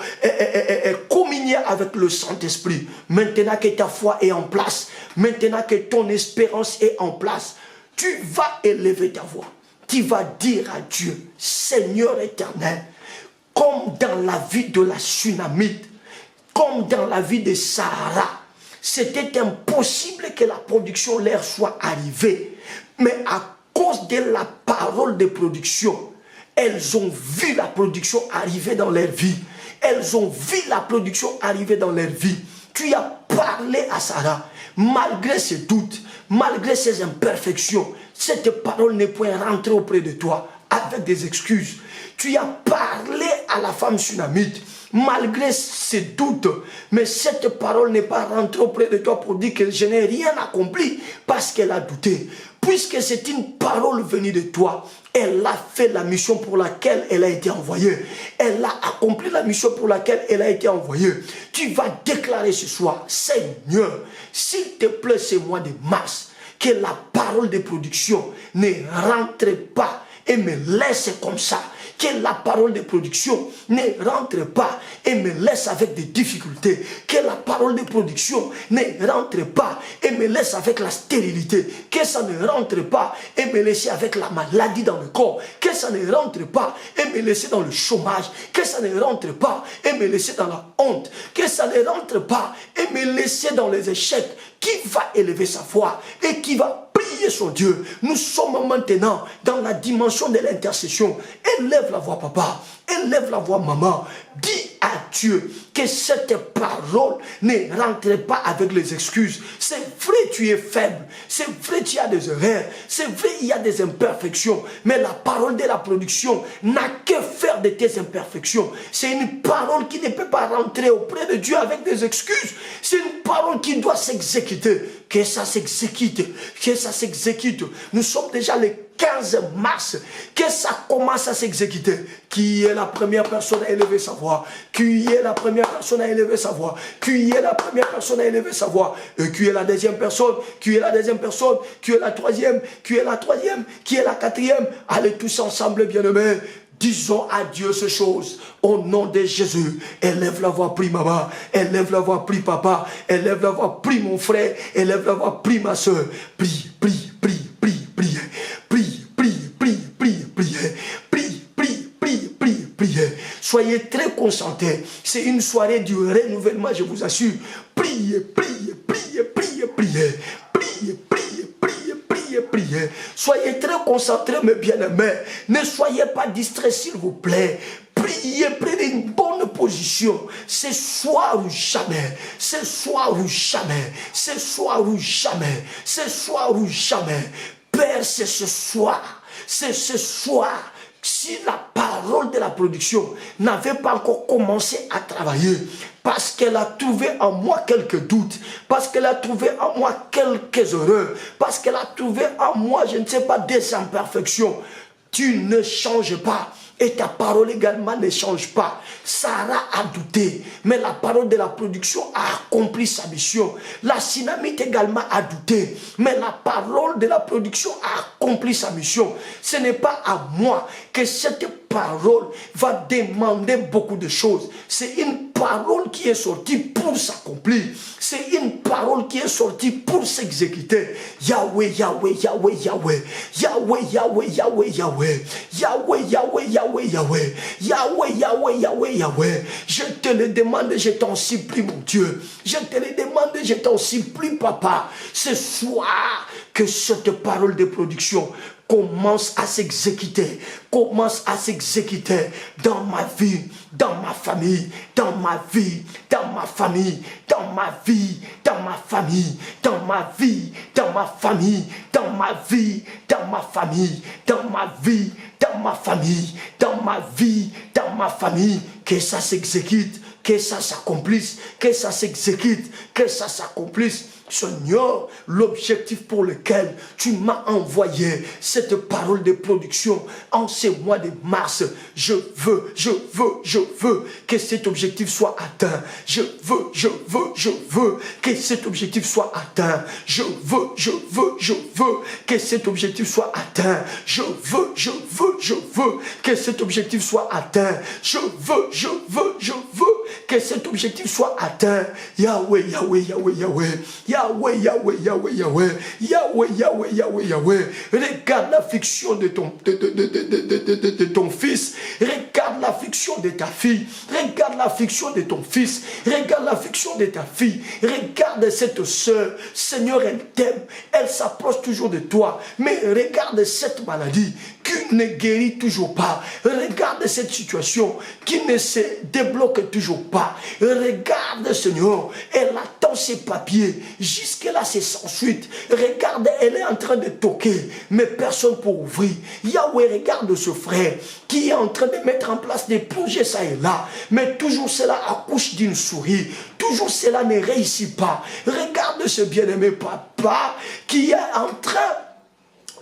communier avec le Saint-Esprit. Maintenant que ta foi est en place, maintenant que ton espérance est en place, tu vas élever ta voix. Tu vas dire à Dieu, Seigneur éternel, comme dans la vie de la Sunamite, comme dans la vie de Sarah, c'était impossible que la production leur soit arrivée. Mais à cause de la parole de production, elles ont vu la production arriver dans leur vie. Elles ont vu la production arriver dans leur vie. Tu as parlé à Sarah, malgré ses doutes, malgré ses imperfections, cette parole n'est point rentrée auprès de toi avec des excuses. Tu as parlé à la femme sunamite, malgré ses doutes, mais cette parole n'est pas rentrée auprès de toi pour dire que je n'ai rien accompli parce qu'elle a douté. Puisque c'est une parole venue de toi, elle a fait la mission pour laquelle elle a été envoyée. Elle a accompli la mission pour laquelle elle a été envoyée. Tu vas déclarer ce soir, Seigneur, s'il te plaît, ce mois de mars, que la parole de production ne rentre pas et me laisse comme ça. Que la parole de production ne rentre pas et me laisse avec des difficultés. Que la parole de production ne rentre pas et me laisse avec la stérilité. Que ça ne rentre pas et me laisse avec la maladie dans le corps. Que ça ne rentre pas et me laisse dans le chômage. Que ça ne rentre pas et me laisse dans la honte. Que ça ne rentre pas et me laisse dans les échecs. Qui va élever sa foi et qui va prier son Dieu. Nous sommes maintenant dans la dimension de l'intercession. Élève la voix, papa. Élève la voix, maman. Dis à Dieu que cette parole ne rentre pas avec les excuses. C'est vrai, tu es faible. C'est vrai, tu as des erreurs. C'est vrai, il y a des imperfections. Mais la parole de la production n'a que faire de tes imperfections. C'est une parole qui ne peut pas rentrer auprès de Dieu avec des excuses. C'est une parole qui doit s'exécuter. Que ça s'exécute. Que ça s'exécute. Nous sommes déjà les 15 mars, que ça commence à s'exécuter. Qui est la première personne à élever sa voix? Qui est la première personne à élever sa voix? Qui est la première personne à élever sa voix? Et qui est la deuxième personne? Qui est la deuxième personne? Qui est la troisième? Qui est la troisième? Qui est la quatrième? Allez tous ensemble, bien-aimés. Disons à Dieu ces choses. Au nom de Jésus, élève la voix, prie maman. Élève la voix, prie papa. Élève la voix, prie mon frère. Élève la voix, prie ma soeur. Prie, prie, prie, prie, prie. Prie, prie, prie, prie, prie. Prie, prie, prie, prie, prie. Soyez très concentrés. C'est une soirée du renouvellement, je vous assure. Priez, priez, priez, priez, priez. Priez, priez, priez, priez, priez. Soyez très concentrés, mes bien-aimés. Ne soyez pas distraits, s'il vous plaît. Priez, prenez une bonne position. Ce soir ou jamais. Ce soir ou jamais. Ce soir ou jamais. Ce soir ou jamais. Père, c'est ce soir. C'est ce soir. Si la parole de la production n'avait pas encore commencé à travailler, parce qu'elle a trouvé en moi quelques doutes, parce qu'elle a trouvé en moi quelques erreurs, parce qu'elle a trouvé en moi, je ne sais pas, des imperfections, tu ne changes pas. Et ta parole également ne change pas. Sarah a douté, mais la parole de la production a accompli sa mission. La Sunamite également a douté, mais la parole de la production a accompli sa mission. Ce n'est pas à moi que cette parole va demander beaucoup de choses. C'est une parole qui est sortie pour s'accomplir. C'est une parole qui est sortie pour s'exécuter. Yahweh, Yahweh, Yahweh, Yahweh. Yahweh, Yahweh, Yahweh, Yahweh. Yahweh, Yahweh, Yahweh, Yahweh. Yahweh, Yahweh, Yahweh, Yahweh. Je te le demande, je t'en supplie, mon Dieu. Je te le demande, je t'en supplie, papa. Ce soir, que cette parole de production commence à s'exécuter dans ma vie, dans ma famille, dans ma vie, dans ma famille, dans ma vie, dans ma famille, dans ma vie, dans ma famille, dans ma vie, dans ma famille, dans ma vie, dans ma famille, dans ma vie, dans ma famille, que ça s'exécute, que ça s'accomplisse, que ça s'exécute, que ça s'accomplisse. Seigneur, l'objectif pour lequel tu m'as envoyé cette parole de production en ce mois de mars, je veux que cet objectif soit atteint. Je veux que cet objectif soit atteint. Je veux que cet objectif soit atteint. Je veux que cet objectif soit atteint. Je veux que cet objectif soit atteint. Yahweh, regarde l'affliction de ton fils, regarde l'affliction de ta fille, regarde l'affliction de ton fils, regarde l'affliction de ta fille, regarde cette soeur. Seigneur, elle t'aime, elle s'approche toujours de toi, mais regarde cette maladie qui ne guérit toujours pas, regarde cette situation qui ne se débloque toujours pas, regarde, Seigneur, elle attend ses papiers. Jusque-là, c'est sans suite. Regarde, elle est en train de toquer, mais personne pour ouvrir. Yahweh, regarde ce frère qui est en train de mettre en place des projets ça et là, mais toujours cela accouche d'une souris. Toujours cela ne réussit pas. Regarde ce bien-aimé papa qui est en train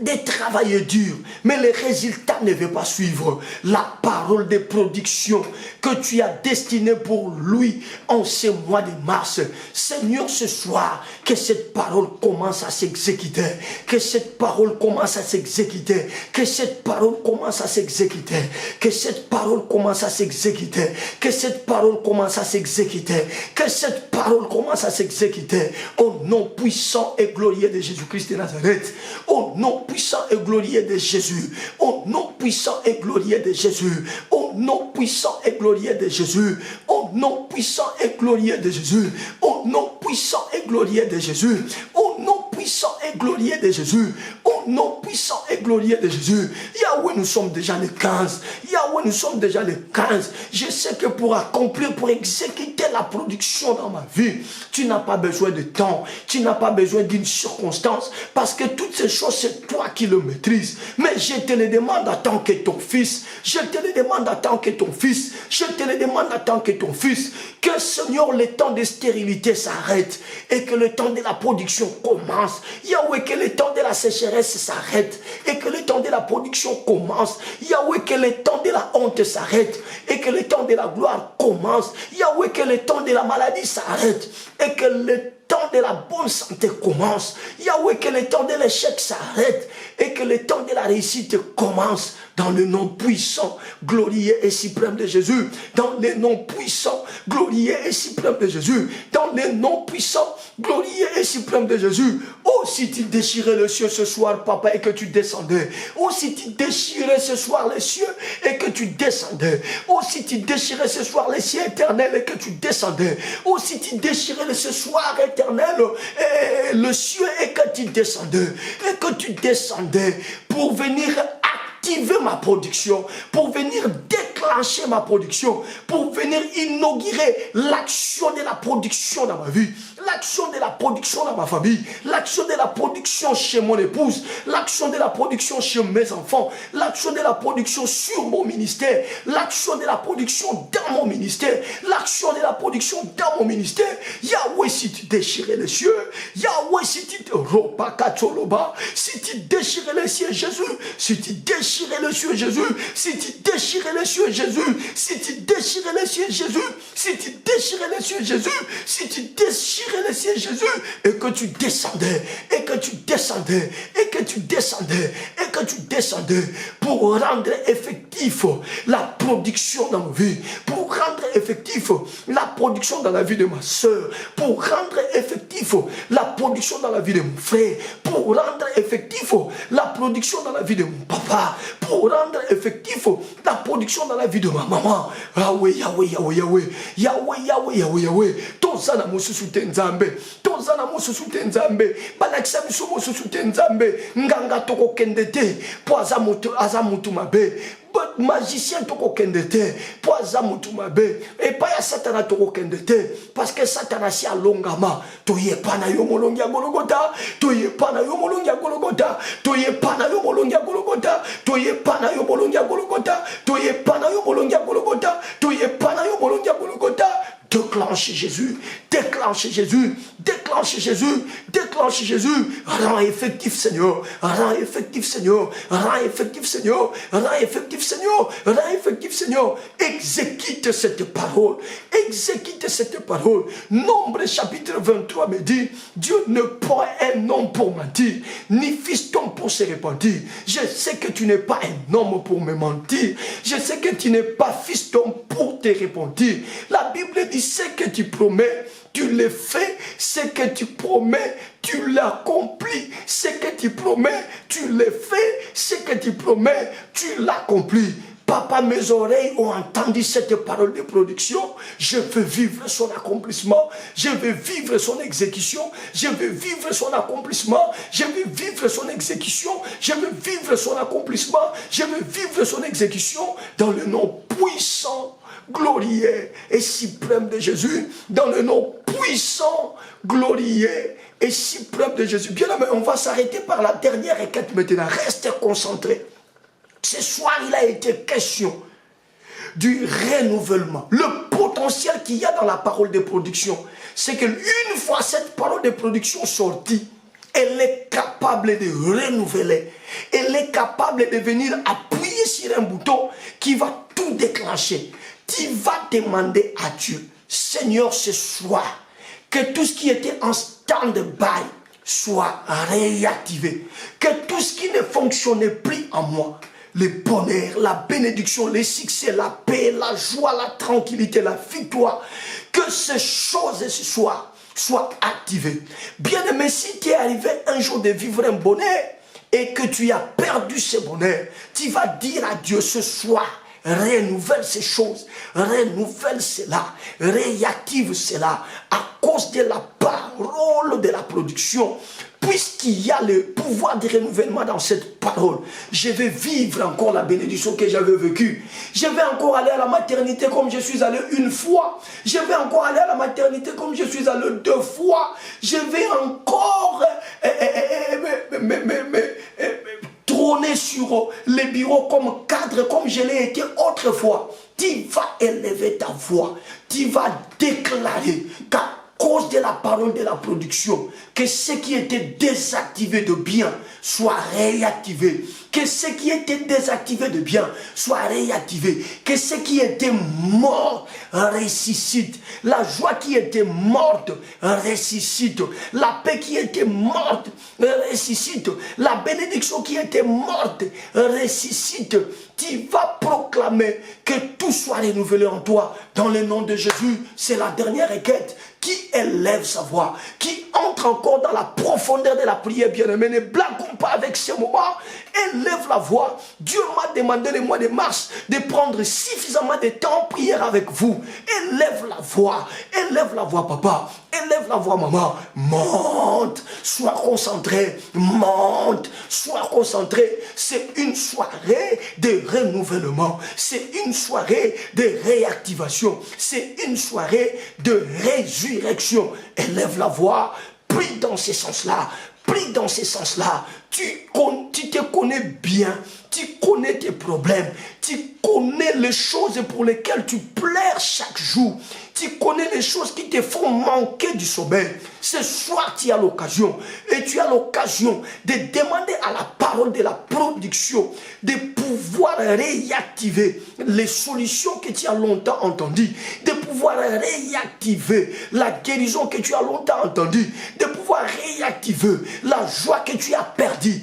de travailler dur, mais les résultats ne veulent pas suivre. La parole de production que tu as destinée pour lui en ce mois de mars, Seigneur, ce soir, que cette parole commence à s'exécuter, que cette parole commence à s'exécuter, que cette parole commence à s'exécuter, que cette parole commence à s'exécuter, que cette parole commence à s'exécuter, que cette parole commence à s'exécuter, au nom puissant et glorieux de Jésus-Christ de Nazareth, au nom puissant et glorieux de Jésus, au nom puissant et glorieux de Jésus, au nom puissant et glorieux de Jésus, au nom puissant et glorieux de Jésus, au nom puissant et glorieux de Jésus, au nom puissant et glorieux de Jésus, au nom puissant et glorieux de Jésus. Yahweh, nous sommes déjà les 15. Yahweh, nous sommes déjà les 15. Je sais que pour accomplir, pour exécuter la production dans ma vie, tu n'as pas besoin de temps, tu n'as pas besoin d'une circonstance, parce que toutes ces choses, c'est toi qui le maîtrises. Mais je te le demande en tant que ton fils, je te le demande en tant que ton fils, je te le demande en tant que ton fils, que Seigneur, le temps de stérilité s'arrête et que le temps de la production commence. Yahweh, que le temps de la sécheresse s'arrête et que le temps de la production commence. Yahweh, que le temps de la honte s'arrête et que le temps de la gloire commence. Yahweh, que le temps de la maladie s'arrête et que le temps de la bonne santé commence. Yahweh, que le temps de l'échec s'arrête et que le temps de la réussite commence. Dans le nom puissant, glorieux et suprême de Jésus. Dans le nom puissant, glorieux et suprême de Jésus. Dans le nom puissant, glorieux et suprême de Jésus. Oh, si tu déchirais le ciel ce soir, papa, et que tu descendais. Oh, si tu déchirais ce soir les cieux et que tu descendais. Oh, si tu déchirais ce soir les cieux éternels et que tu descendais. Oh, si tu déchirais ce soir éternel le ciel et que tu descendais. Et que tu descendais pour venir activer ma production, pour venir déclencher ma production, pour venir inaugurer l'action de la production dans ma vie, l'action de la production dans ma famille, l'action de la production chez mon épouse, l'action de la production chez mes enfants, l'action de la production sur mon ministère, l'action de la production dans mon ministère, l'action de la production dans mon ministère. Yahweh, si tu déchirais les cieux, Yahweh, si tu te si tu déchirais les cieux, Jésus, si tu déchirais les cieux, Jésus, si tu déchirais les cieux, Jésus, si tu déchirais les cieux, Jésus, si tu déchirais les cieux, Jésus, si tu déchirais les cieux, Jésus, et que tu descendais, et que tu descendais, et que tu descendais, et que tu descendais, pour rendre effectif la production dans nos vies, pour rendre effectif la production dans la vie de ma soeur, pour rendre effectif la production dans la vie de mon frère, pour rendre effectif la production dans la vie de mon papa, pour rendre effectif la production dans la vie de ma maman. Yahweh, Yahweh, Yahweh, Yahweh, Yahweh, Yahweh, Yahweh, Yahweh. Tozana mosusu tenzambe, tozana mosusu tenzambe, balakisa biso mosusu tenzambe, nganga toko kendete, po azamutu mabe. Magicien toko kendete, po azamutu mabe, et pas ya satana toko kendete, parce que satana si alongama, toye pana yo molongi ya Golgotha, toye pana yo molongi ya Golgotha, toye pana yo molongi ya Golgotha, toye pana yo molongi ya Golgotha, toye pana yo molongi ya Golgotha, toye pana yo molongi ya Golgotha. Déclenche Jésus, déclenche Jésus, déclenche Jésus, déclenche Jésus. Rends effectif Seigneur, rends effectif Seigneur, rends effectif Seigneur, rends effectif Seigneur, rends effectif Seigneur. Exécute cette parole, exécute cette parole. Nombre chapitre 23 me dit, Dieu ne point un homme pour mentir, ni fiston pour se repentir. Je sais que tu n'es pas un homme pour me mentir, je sais que tu n'es pas fiston pour te repentir. La Bible dit, ce que tu promets, tu le fais. Ce que tu promets, tu l'accomplis. Ce que tu promets, tu le fais. Ce que tu promets, tu l'accomplis. Papa, mes oreilles ont entendu cette parole de production. Je veux vivre son accomplissement. Je veux vivre son exécution. Je veux vivre son accomplissement. Je veux vivre son exécution. Je veux vivre son accomplissement. Je veux vivre son exécution dans le nom puissant, glorieux et suprême de Jésus, dans le nom puissant, glorieux et suprême de Jésus. Bien aimé, on va s'arrêter par la dernière requête maintenant. Reste concentré. Ce soir, il a été question du renouvellement. Le potentiel qu'il y a dans la parole de production, c'est qu'une fois cette parole de production sortie, elle est capable de renouveler. Elle est capable de venir appuyer sur un bouton qui va tout déclencher. Tu vas demander à Dieu, Seigneur, ce soir, que tout ce qui était en stand-by soit réactivé. Que tout ce qui ne fonctionnait plus en moi, le bonheur, la bénédiction, le succès, la paix, la joie, la tranquillité, la victoire, que ces choses ce soir soient activées. Bien aimé, si tu es arrivé un jour de vivre un bonheur et que tu as perdu ce bonheur, tu vas dire à Dieu ce soir, renouvelle ces choses, renouvelle cela, réactive cela à cause de la parole de la production. Puisqu'il y a le pouvoir de renouvellement dans cette parole, je vais vivre encore la bénédiction que j'avais vécue. Je vais encore aller à la maternité comme je suis allé une fois. Je vais encore aller à la maternité comme je suis allé 2 fois. Je vais encore trôner sur les bureaux comme cadre, comme je l'ai été autrefois. Tu vas élever ta voix. Tu vas déclarer qu'à cause de la parole de la production, que ce qui était désactivé de bien soit réactivé, que ce qui était désactivé de bien soit réactivé, que ce qui était mort ressuscite, la joie qui était morte ressuscite, la paix qui était morte ressuscite, la bénédiction qui était morte ressuscite. Tu vas proclamer que tout soit renouvelé en toi dans le nom de Jésus. C'est la dernière requête. Qui élève sa voix, qui entre encore dans la profondeur de la prière, bien-aimé, ne blaguons pas avec ce moment, élève la voix. Dieu m'a demandé le mois de mars de prendre suffisamment de temps en prière avec vous. Élève la voix papa, élève la voix maman, monte, sois concentré, monte, sois concentré. C'est une soirée de renouvellement, c'est une soirée de réactivation, c'est une soirée de résurrection. Élève la voix, prie dans ce sens-là, prie dans ce sens-là. Tu te connais bien, tu connais tes problèmes, tu connais les choses pour lesquelles tu pleures chaque jour, tu connais les choses qui te font manquer du sommeil. Ce soir, tu as l'occasion, et tu as l'occasion de demander à la parole de la production de pouvoir réactiver les solutions que tu as longtemps entendues, de pouvoir réactiver la guérison que tu as longtemps entendue, de pouvoir réactiver la joie que tu as perdue.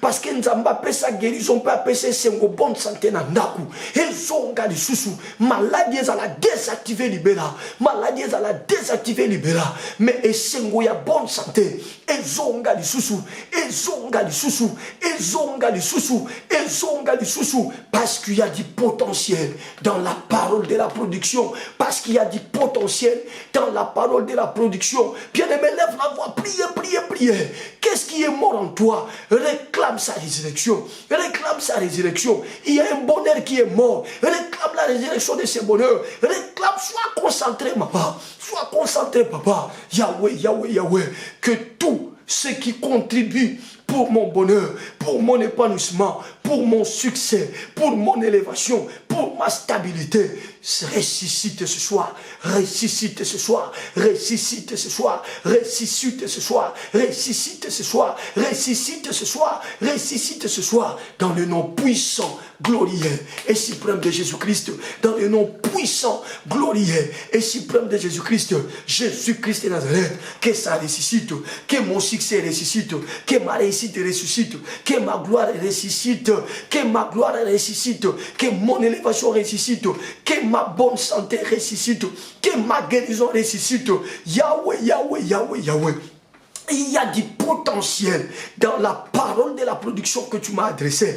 parce que Nzamba peut sa guérison, peut appeler c'est une bonne santé dans Naku. Ils ont gardé sous maladie à la désactiver libéra, maladie à la désactiver libéra, mais c'est une bonne santé. Ils ont gardé sous, ils ont gardé sous, ils ont gardé sous, ils ont gardé sous, parce qu'il y a du potentiel dans la parole de la production, parce qu'il y a du potentiel dans la parole de la production. Bien-aimé, lève la voix, priez, priez, priez. Qu'est-ce qui est mort en toi? Réclame sa résurrection. Réclame sa résurrection. Il y a un bonheur qui est mort. Réclame la résurrection de ce bonheur. Réclame, sois concentré, papa. Sois concentré, papa. Yahweh, Yahweh, Yahweh. Que tout ce qui contribue pour mon bonheur, pour mon épanouissement, pour mon succès, pour mon élévation, pour ma stabilité, ressuscite ce soir, ressuscite ce soir, ressuscite ce soir, ressuscite ce soir, ressuscite ce soir, ressuscite ce soir, ressuscite ce soir, dans le nom puissant, glorieux et suprême de Jésus-Christ, dans le nom puissant, glorieux et suprême de Jésus-Christ, Jésus-Christ de Nazareth, que ça ressuscite, que mon succès ressuscite, que ma réussite ressuscite, que ma gloire ressuscite, que ma gloire ressuscite, que mon élévation ressuscite, que ma bonne santé ressuscite, que ma guérison ressuscite. Yahweh, Yahweh, Yahweh, Yahweh. Il y a du potentiel dans la parole de la production que tu m'as adressée.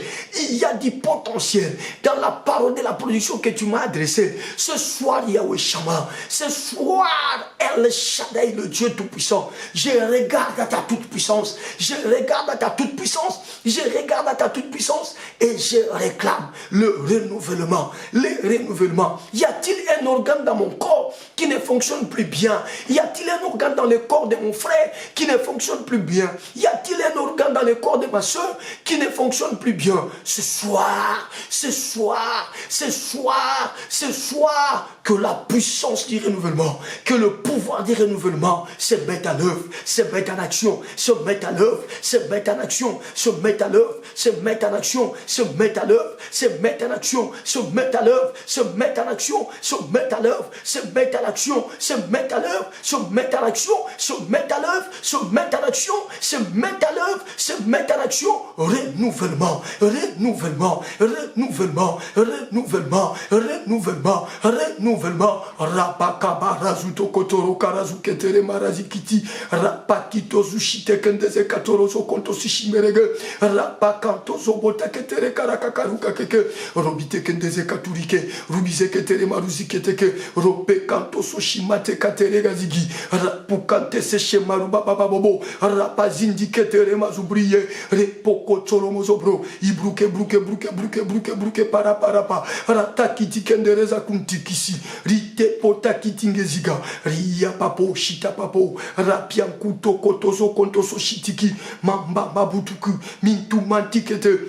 Il y a du potentiel dans la parole de la production que tu m'as adressée. Ce soir, Yahweh Shammah, ce soir, El Shaddai, le Dieu Tout-Puissant, je regarde à ta toute-puissance, je regarde à ta toute-puissance, je regarde à ta toute-puissance et je réclame le renouvellement, le renouvellement. Y a-t-il un organe dans mon corps qui ne fonctionne plus bien? Y a-t-il un organe dans le corps de mon frère qui ne fonctionne plus bien? Y a-t-il un organe dans le corps de ma soeur qui ne fonctionne plus bien? Ce soir, ce soir, ce soir, ce soir, que la puissance du renouvellement, que le pouvoir du renouvellement se mette à l'œuvre, se mette en action, se mette à l'œuvre, se mette en action, se mette à l'œuvre, se mette en action, se mette à l'œuvre, se mette en action, se mette à l'œuvre, se mette en action, se mette à l'œuvre, se mette à l'action, se mette à l'œuvre, se mette à l'action, se mette à l'œuvre, se mette à l'action, se mette à l'œuvre, se mette à l'action. Renouvellement, renouvellement, renouvellement, renouvellement, renouvellement, renouvellement. Rapakaba razuto kotoro karazu ketere marazikiti rapakito zushite kendeze katoro so konto sishimerege rapakanto zobota ketere karakakaruka keke robite kendeze katurike rubize ketere maruziketeke rope kanto so shimate katere gazigi rapukante se shemaru baba bobo rapazindi ketere mazubriye repoko tsolomo zobro ibruke bruke bruke bruke bruke bruke para para pa ratakiti kendereza kuntikisi rite pota kitingeziga ria papo shita papo rapian kuto kotoso kontoso shitiki mamba mabutuku mintu mantikete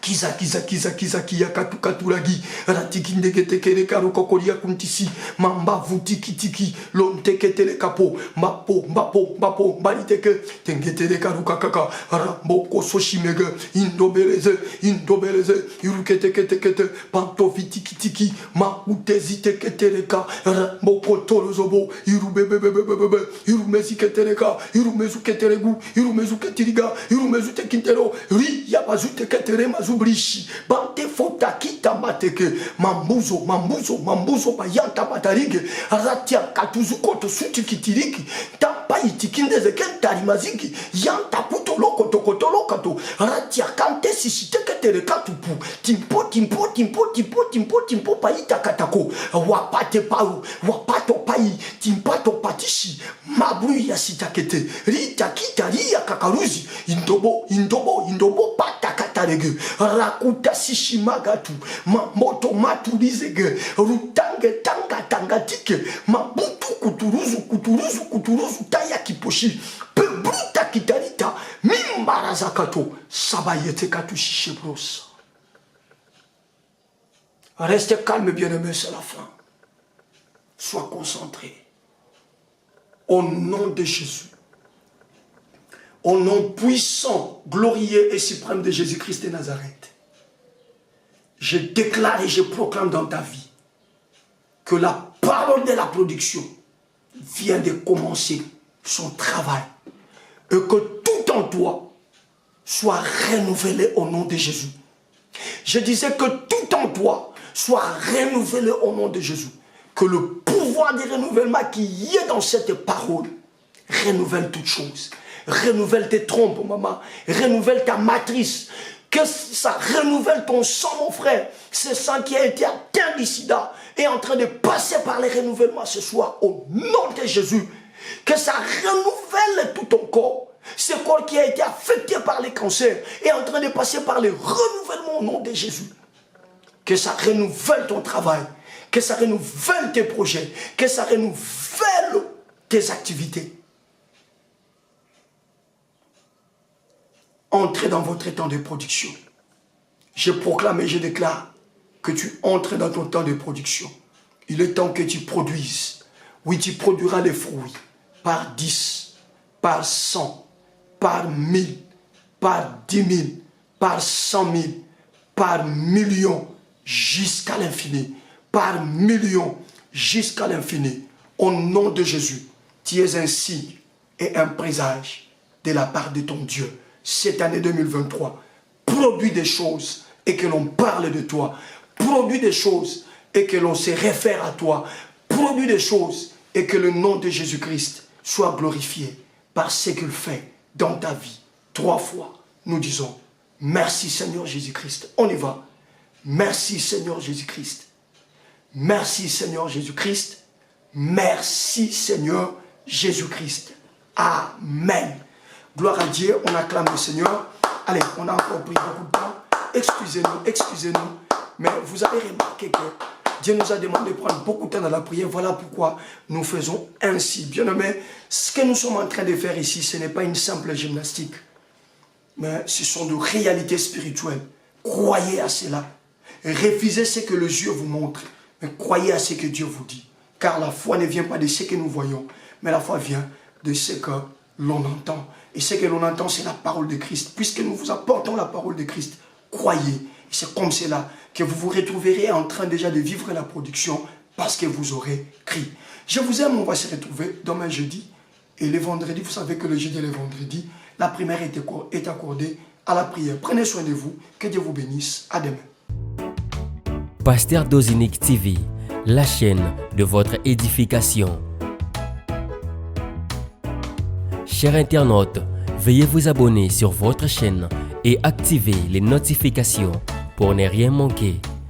Kiza kiza kiza kiza kia katuragi ratikinde ketekere karo kokoria kuntisi mamba vuti kitiki lonteketele kapo mapo mapo mapo bariteke tengetele karu kakaka ramboko soshimege indobeleze iruketekete panto vitikitiki ma utezite keteleka ramboko torozobo irubebebebebe irumeziketeleka irumezuketelegu irumezuketiriga irumezutekintero ri yabazuteketelema Zubrishi, bante fota kita mateke, mambuzo bayanta matarige, ratia katuzu koto suti kitiriki, tapa itikindeze kentari maziki, yanta puto loko tokotolo kato, ratia kante sisite ketere katupu, timpo paita katako, wapate pau, wapato pai, timpato patishi, mabru ya sitakete, rita kita ria kakaruzi, indobo pata katarege, rakuta sishimagatu mamoto matulizege rutange tanga tike mabutu kuturuzu taya kiposhi pebruta kitarita mimbarazakato sabayete katushishe brosa. Reste calme, bien-aimé, c'est la fin. Sois concentré. Au nom de Jésus. Au nom puissant, glorieux et suprême de Jésus-Christ de Nazareth, je déclare et je proclame dans ta vie que la parole de la production vient de commencer son travail et que tout en toi soit renouvelé au nom de Jésus. Je disais que tout en toi soit renouvelé au nom de Jésus. Que le pouvoir du renouvellement qui y est dans cette parole renouvelle toutes choses. Renouvelle tes trompes, maman. Renouvelle ta matrice. Que ça renouvelle ton sang, mon frère. Ce sang qui a été atteint du sida est en train de passer par les renouvellements ce soir au nom de Jésus. Que ça renouvelle tout ton corps. Ce corps qui a été affecté par les cancers est en train de passer par les renouvellements au nom de Jésus. Que ça renouvelle ton travail. Que ça renouvelle tes projets. Que ça renouvelle tes activités. Entrez dans votre temps de production. Je proclame et je déclare que tu entres dans ton temps de production. Il est temps que tu produises. Oui, tu produiras les fruits par 10, par 100, par 1000, par 10 000, par 100 000, par million, jusqu'à l'infini. Par million, jusqu'à l'infini. Au nom de Jésus, tu es un signe et un présage de la part de ton Dieu. Cette année 2023, produis des choses et que l'on parle de toi. Produis des choses et que l'on se réfère à toi. Produis des choses et que le nom de Jésus-Christ soit glorifié par ce qu'il fait dans ta vie. 3 fois, nous disons, merci Seigneur Jésus-Christ. On y va. Merci Seigneur Jésus-Christ. Merci Seigneur Jésus-Christ. Merci Seigneur Jésus-Christ. Amen. Gloire à Dieu, on acclame le Seigneur. Allez, on a encore pris beaucoup de temps. Excusez-nous. Mais vous avez remarqué que Dieu nous a demandé de prendre beaucoup de temps dans la prière. Voilà pourquoi nous faisons ainsi. Bien-aimés, ce que nous sommes en train de faire ici, ce n'est pas une simple gymnastique. Mais ce sont de réalités spirituelles. Croyez à cela. Refusez ce que les yeux vous montrent. Mais croyez à ce que Dieu vous dit. Car la foi ne vient pas de ce que nous voyons. Mais la foi vient de ce que l'on entend. Et ce que l'on entend, c'est la parole de Christ. Puisque nous vous apportons la parole de Christ, croyez. Et c'est comme cela que vous vous retrouverez en train déjà de vivre la production parce que vous aurez crié. Je vous aime, on va se retrouver demain jeudi. Et le vendredi, vous savez que le jeudi et le vendredi, la primaire est accordée à la prière. Prenez soin de vous. Que Dieu vous bénisse. À demain. Pasteur Dozinique TV, la chaîne de votre édification. Chers internautes, veuillez vous abonner sur votre chaîne et activer les notifications pour ne rien manquer.